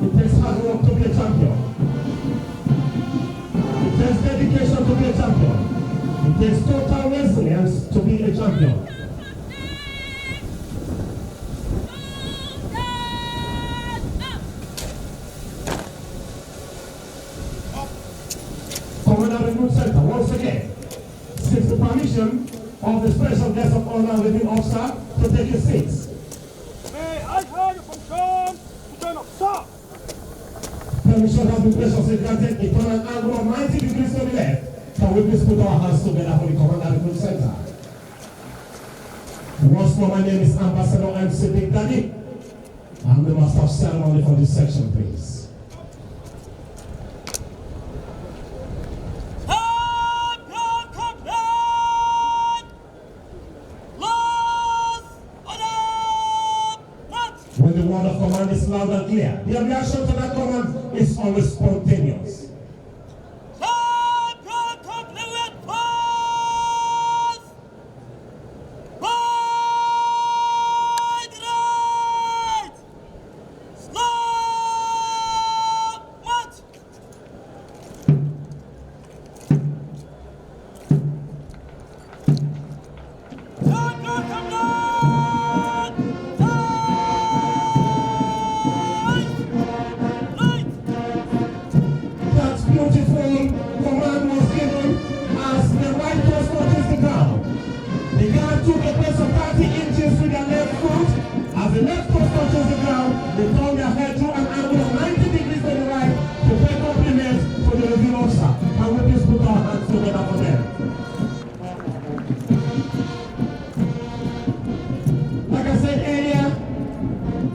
It takes hard work to be a champion. It takes dedication to be a champion. It takes total resilience to be a champion. Commander Recruit Center once again seeks the permission of the special guest of honor living officer to take his seats. May I have your permission to turn up, sir? Permission has been graciously granted. It turn an angle of 90 degrees to the left. Can we please put our hands together for the Commander Recruit Center? Once more, my name is Ambassador MC Big Daddy. I'm the master of ceremony for this section, please. When the word of command is loud and clear, the reaction to that command is always spontaneous.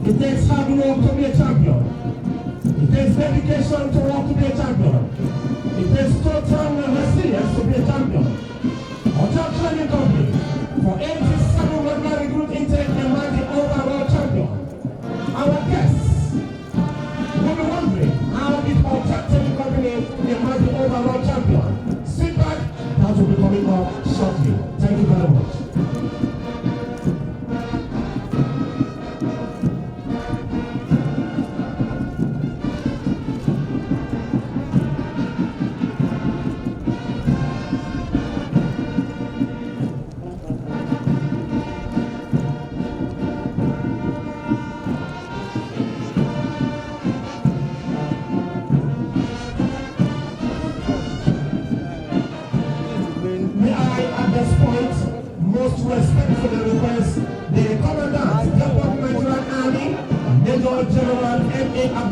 It takes hard work to be a champion. It takes dedication to work to be a champion. It takes total resilience to be a champion. Hotel Training Company for 87 regular recruit intake and the overall champion. Our guests will be wondering how did Hotel Training Company emerge the overall champion. Sit back, that will be coming up shortly. Thank you very much.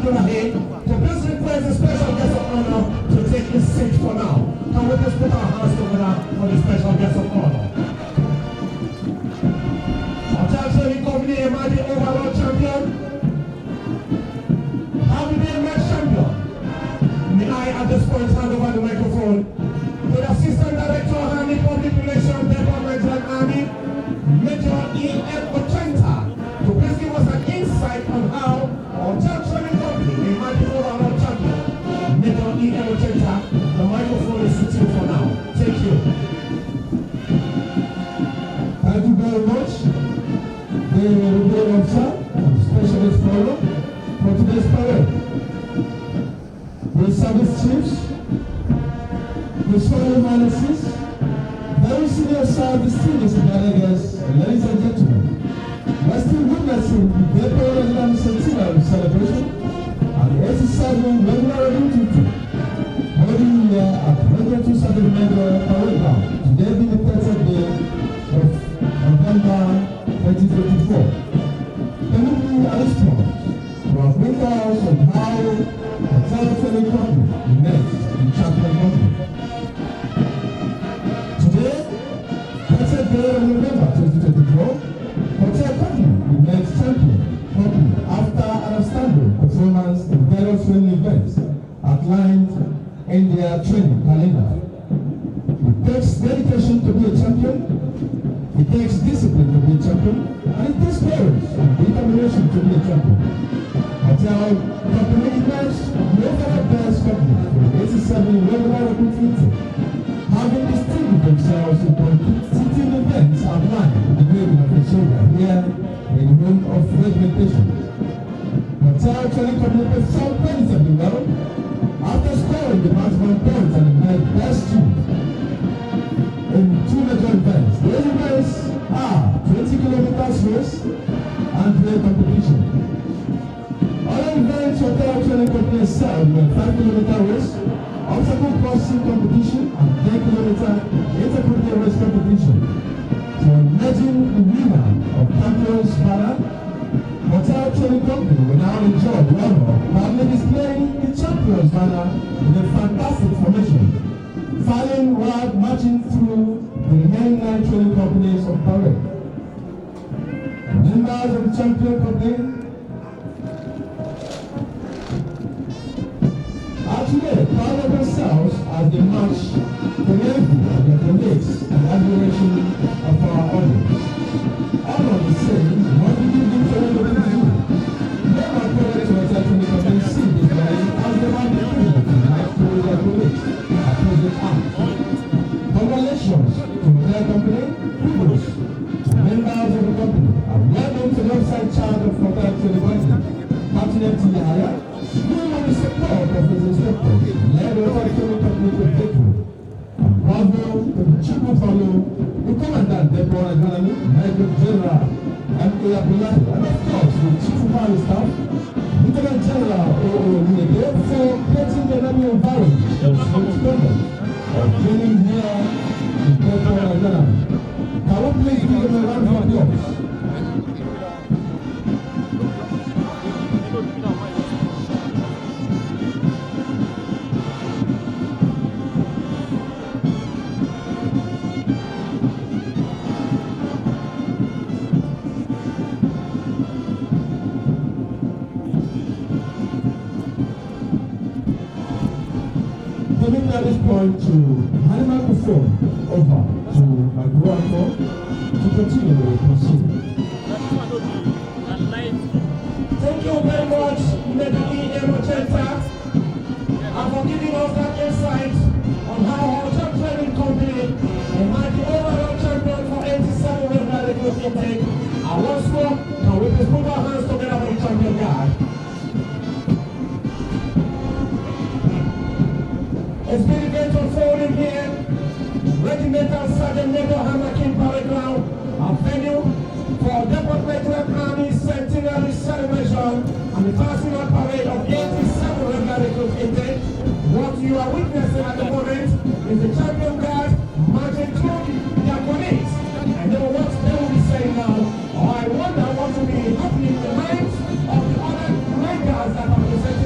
champion ahead. So please request the special guest of honor to take his seat for now. Can we just put our hands together for the special guest of honor? Hotel Training Company, Amadi overall champion. Happy day, match champion. May I at this point hand over the microphone to the Assistant Director of Army Public Relations Department and Army, Major E.M. Ochenta, to please give us an insight on how Hotel Training Company, Amadi overall champion, Major E.M. Ochenta, the microphone is sitting for now. Thank you. Thank you very much. The Recuritment officer and specialist follow for today's parade. The service chiefs, the soil analysis, very senior service distinguished delegates, ladies and gentlemen, we're still witnessing the Depot Resident Centenary celebration and the 87 regular duty holding here at 127 Member Parade Ground. Today being the 30th day of November 2024. Permit me at this point to update us on how the Training Company met the champion company. Today, 30th day of November 2024, Hotel Company remains champion company after an outstanding performance in various training events outlined in their training calendar. It takes dedication to be a champion. It takes discipline to be a champion, and it takes courage and determination to be a champion. Hotel Company emerged the overall best company for the 87 regular recruitment, having distinguished themselves in competing events outlined in the building of the shoulder here in the home of regimentation. Hotel Training Company performed relatively well after scoring the maximum points and emerged best two in two major events. Those events are 20 kilometers race and relay competition. Other events Hotel Training Company excelled were 5-kilometer race, obstacle crossing competition, and 10-kilometer intermediate race competition. So emerging the winner of Champions Banner, Hotel Training Company will now enjoy the honor of proudly displaying the Champions Banner in a fantastic formation, filing while marching through the remaining 9 training companies of parade. Members of the Champion Company are today proud of themselves as they march the envy of their colleagues and admiration of our audience. All of the same, what we give them to all of you. Let my colleagues who are taking the company see this day as they might be privileged to march through their colleagues at present act. Congratulations to their company, kudos to members of the company, and welcome to the outside charge of Hotel Training Company, Captain M.T. Yahya, who with the support of his instructors, led the Hotel Training Company to victory. And bravo to the Chief of Follow, the Commandant Depot Economy, Major General M.A. Abdullahi, and of course the Chief of Army Staff, Lieutenant General O.O. Nigerian, for getting the enemy environment and smooth conduct of training here in Depot Economy. Can we please give them a round of applause? Coming at this point to hand the microphone over to my brother to continue the proceeding. Thank you very much, Major E.M. Ochenta, and for giving us that insight on how Hotel Training Company might be overall champion for 87 regular recruit intake. And once more, can we please put our hands together for the champion guy? It's been great unfolding here. Regimental Sergeant Major Hamakin Parade Ground, a venue for Departmental Army Centenary Celebration and the passing out parade of 87 regular recruit intake. What you are witnessing at the moment is the champion guard marching through their colleagues. I know what they will be saying now, or I wonder what will be happening in the minds of the other riders that are presenting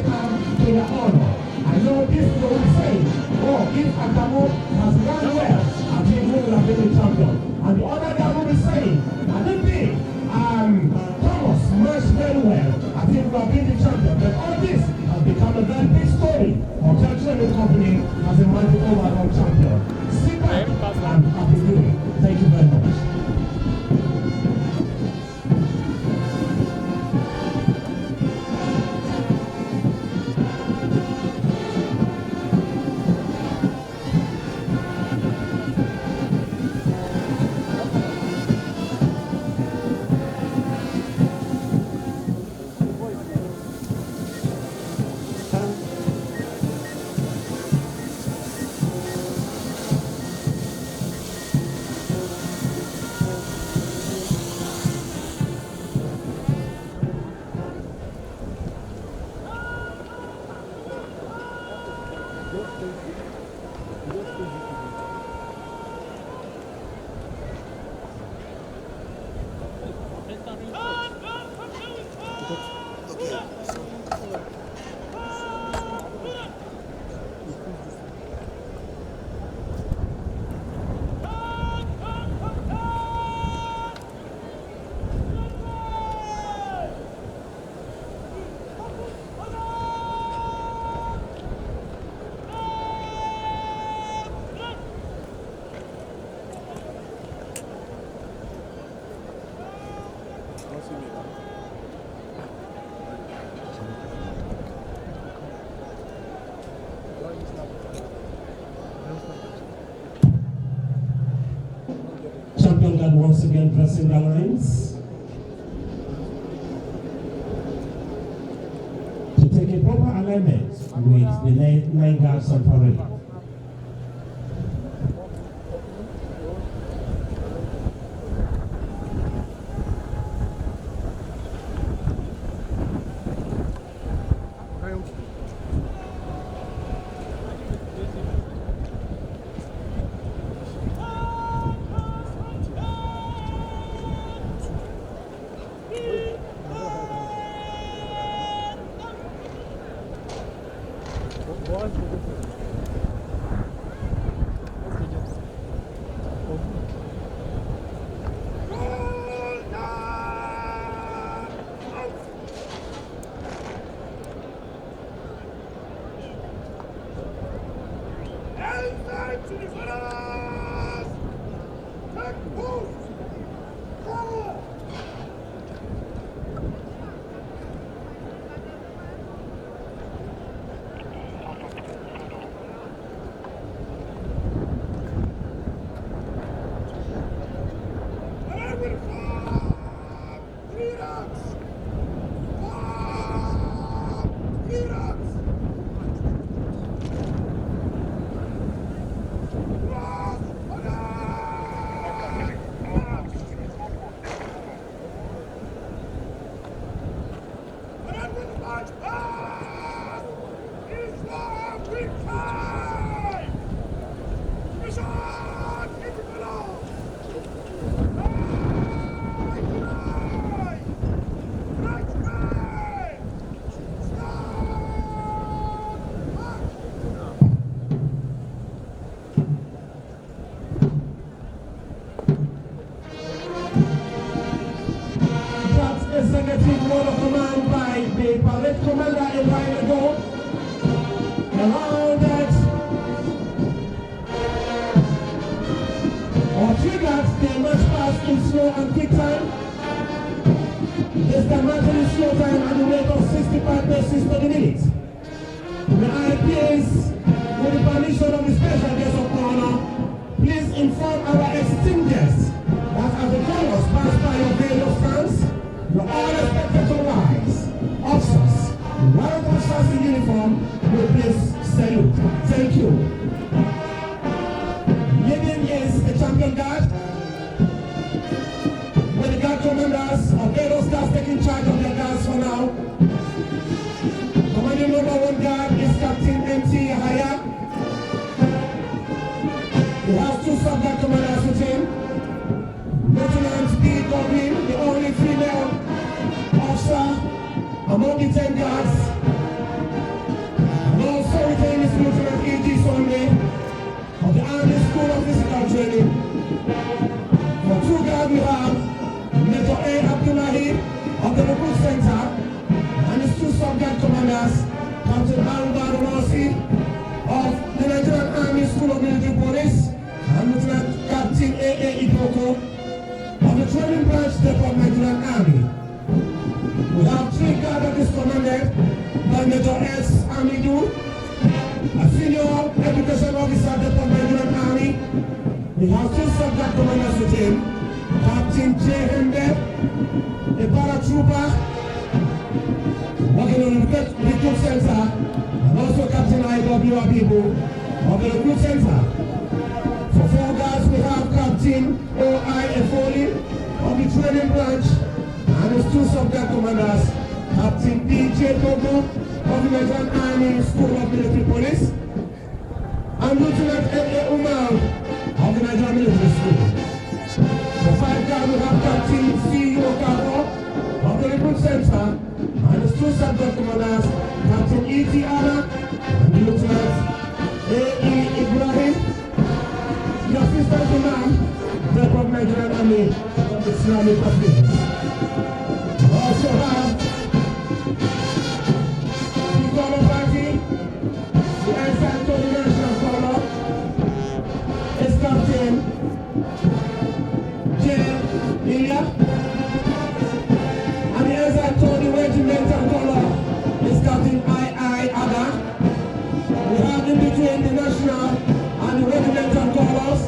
very well. I think we have been the champion. But all this has become a very big story of Recuritment Company as a mighty overall champion. Sit back and happy doing. Thank you very much. Champion guard once again dressing the lines to take a proper alignment with the nine guards on parade. Executive word of command by the parade commander a while ago. Around that, or triggers they must pass in slow and quick time. This time marching in slow time at the rate of 65 paces per minute. May I please, with the permission of the special guest of honor, please inform our esteemed guests that as the colors pass by your various stands, you are all expected to rise. Officers, while the officers in uniform will please salute. Thank you. Leading is the champion guard, with the guard commanders of various guards taking charge of their guards for now. Commanding number 1 guard is Captain M.T. Yahaya. He has 2 sub-guard commanders with him. Lieutenant B. Godwin, the only female officer among the 10 guards. And also with him is Lieutenant E.G. Sunday of the Army School of Physical Training. For 2 guards we have Major A. Abdullahi of the Recruit Center. officer of the Nigerian Army. He has two subject commanders with him. Captain J. Hembe, a paratrooper, working on the recruit center, and also Captain I.W. Abibu of the recruit center. For 4 guards, we have Captain O.I. Efoli of the training branch, and his two subject commanders, Captain B.J. Togo of the Nigerian Army School of Military Police, and Lieutenant A.A. Umar of the Nigerian Military School. For 5 guards, we have Captain C. Okapo of the recruit center, and his two subject commanders, Captain E.T. Anna and Lieutenant A.E. Ibrahim, the assistant command, the of Nigerian Army of Islamic Affairs. We also have the color party, the ensign to the national color, is Captain J. Ilya, and the ensign to the regimental color is Captain I. Ada. We have in between the national and the regimental colors,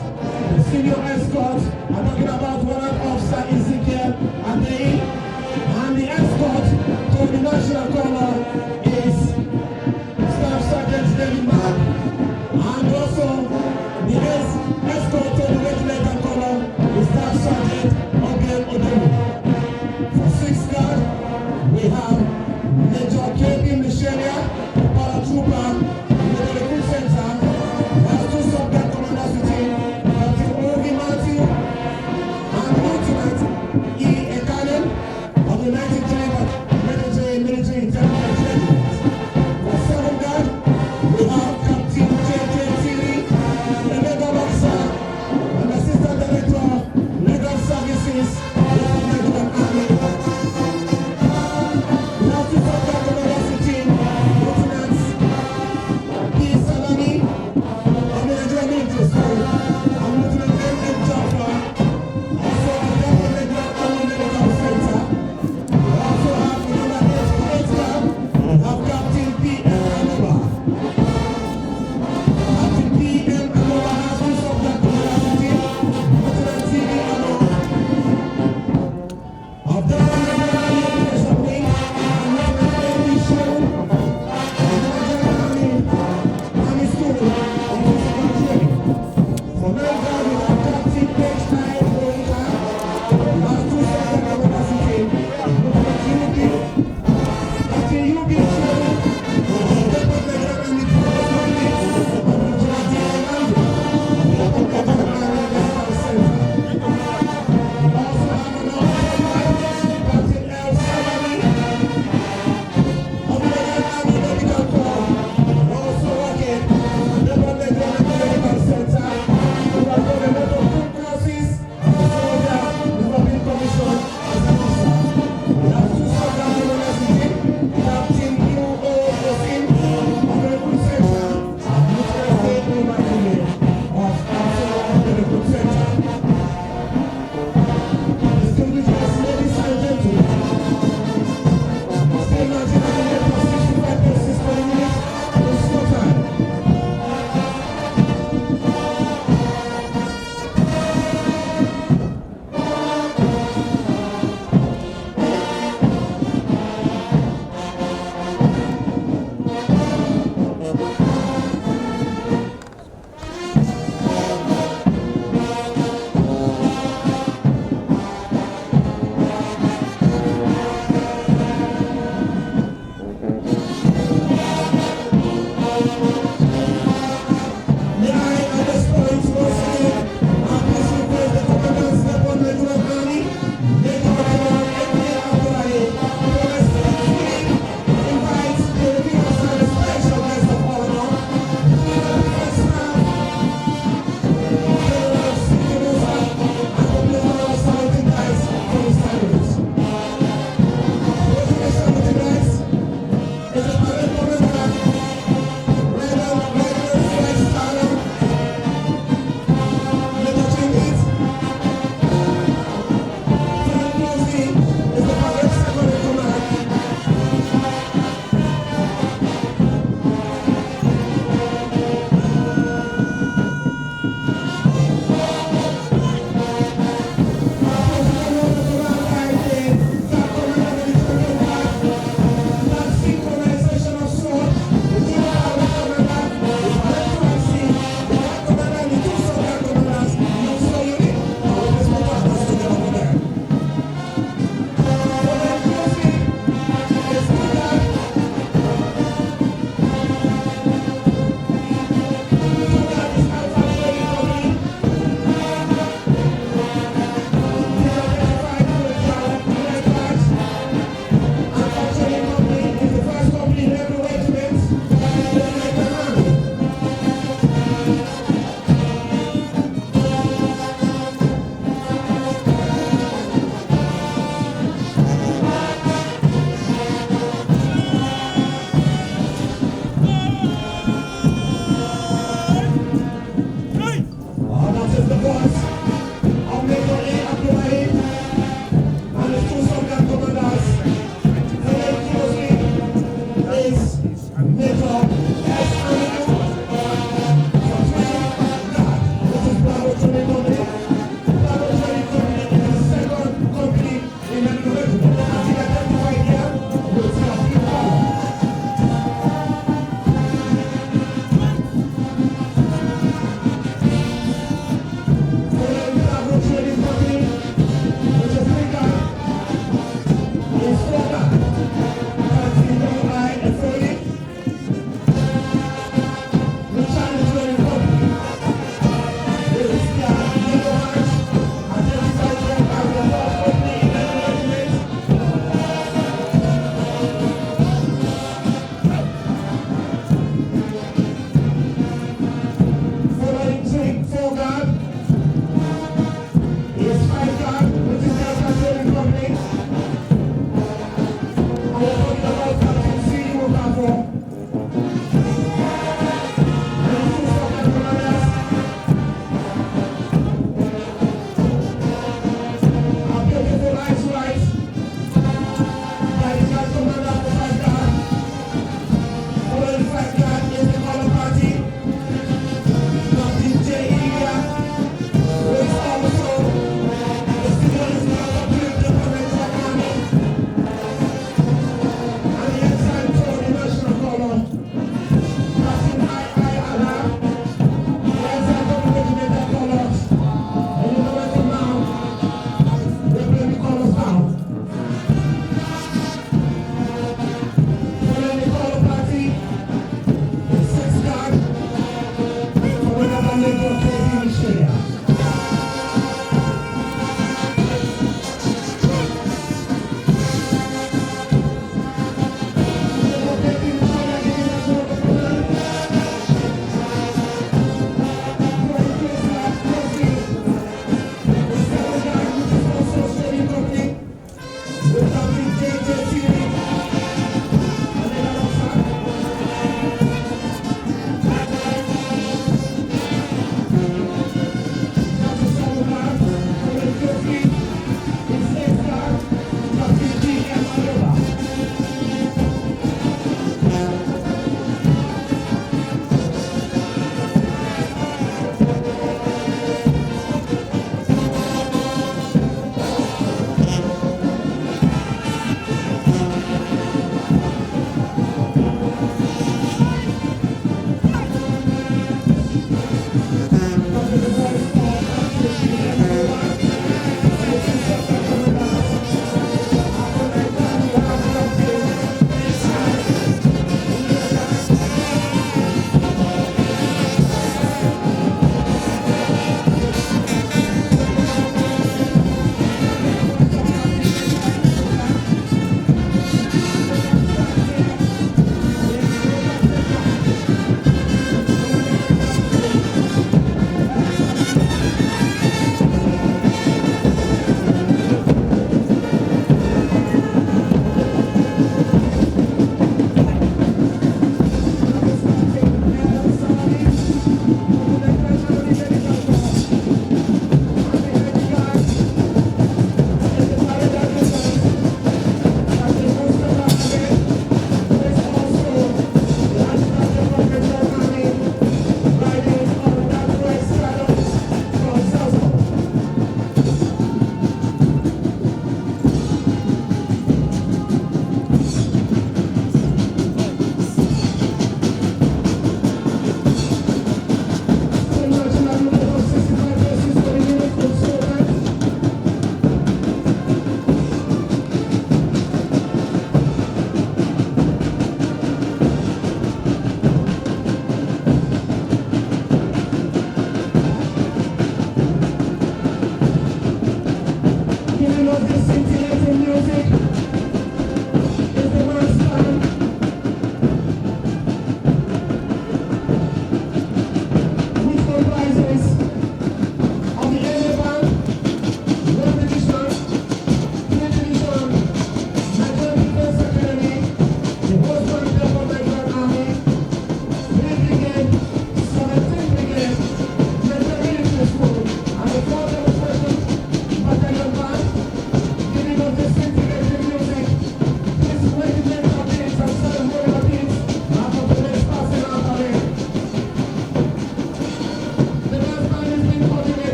the senior escort. I'm talking about Warrant Officer Ezekiel Adei, and the escort to the national color is Staff Sergeant David Mark, and also the escort to the regimental color is Staff Sergeant Ogen Odemu. For 6 guard, we have Major K.P. Michelia, paratrooper, the recruit center. We have 2 subject commanders with him, Captain Ogi Matthew and Lieutenant E. Ekanen of the 93rd Military Intelligence Regiment. For 7 guard, we have Captain J.J. Tiri, the legal officer and Assistant Director, Legal Services of the Nigerian Army.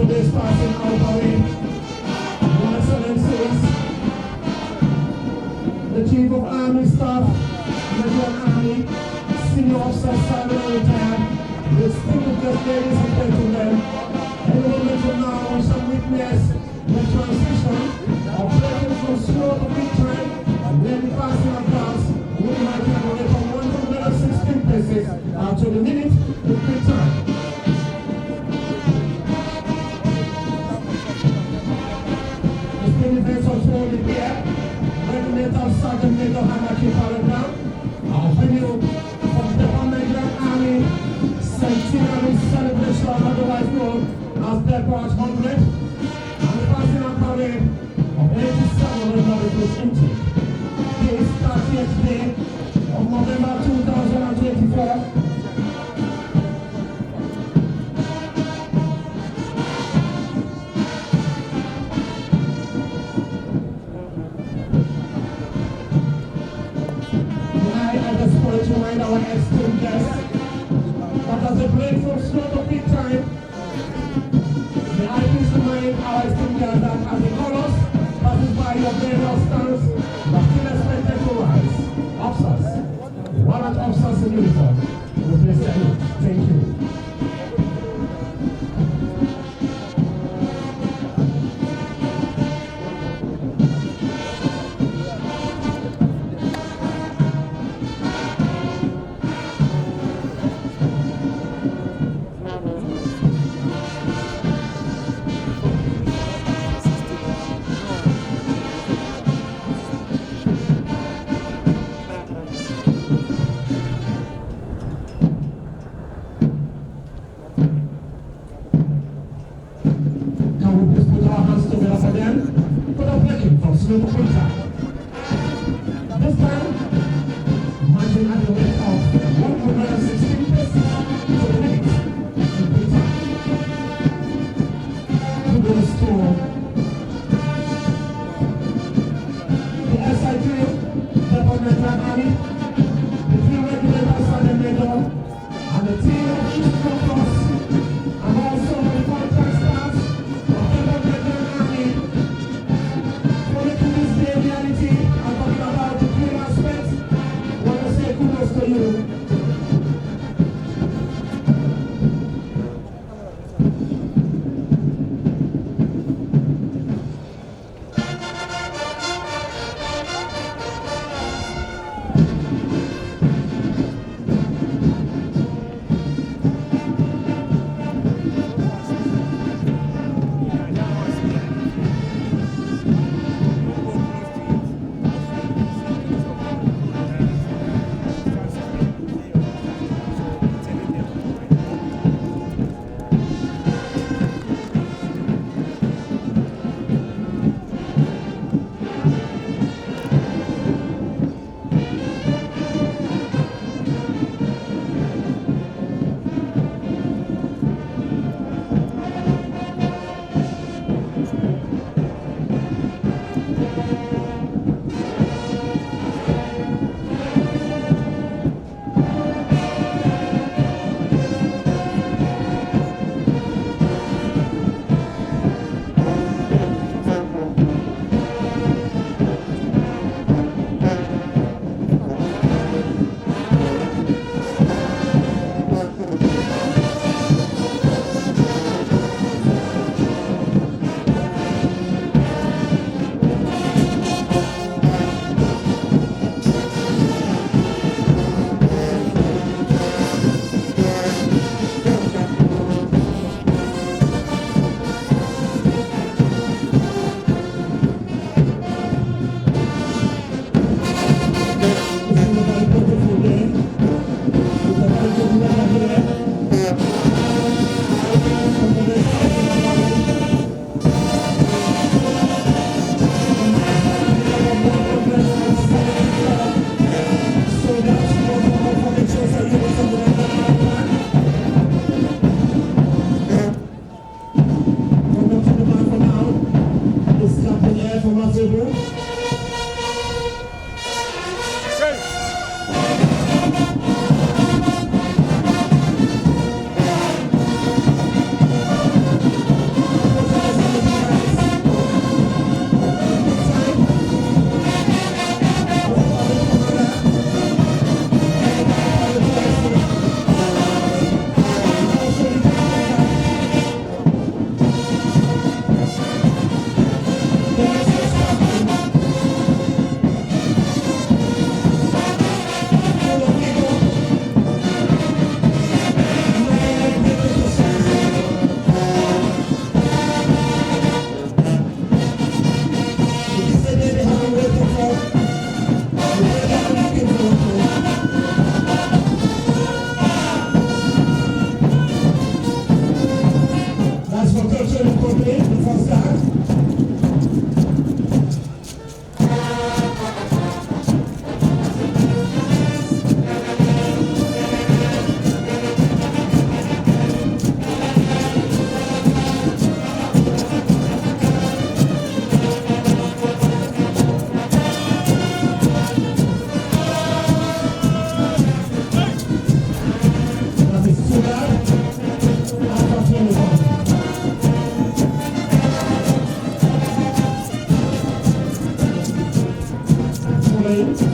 today's passing out parade. Your Excellencies, the Chief of Army Staff, Nigerian Army, Senior Officer Simon retired, distinguished ladies and gentlemen, any moment from now we shall witness the transition of breaking from slow to big time, and then the passing of cars will be calculated from 116 paces to the minute to big time. The speed events unfolded here. Regimental Sergeant Major Hamaki Paragram, our venue from the Nigerian Army Centenary Celebration, otherwise known as Depot 100, and the passing out parade of 87 Republicans intake. This 30th day of November 2024. To remind our esteemed guests that as a break from slow to peak time, may I please remind our esteemed guests that as the colors passes by your various stands, you are still expected to rise. Officers, warrant officers in uniform, will please salute. Thank you. This time, marching at the rate of 116 paces to the minute. Kudos to the SI3, the Nigerian Army, the 3 regimental sergeant major, and the team of instructors, and also the contract staff of the Nigerian Army. Reality for cultural company, the first time. That is Sudan. Thank you.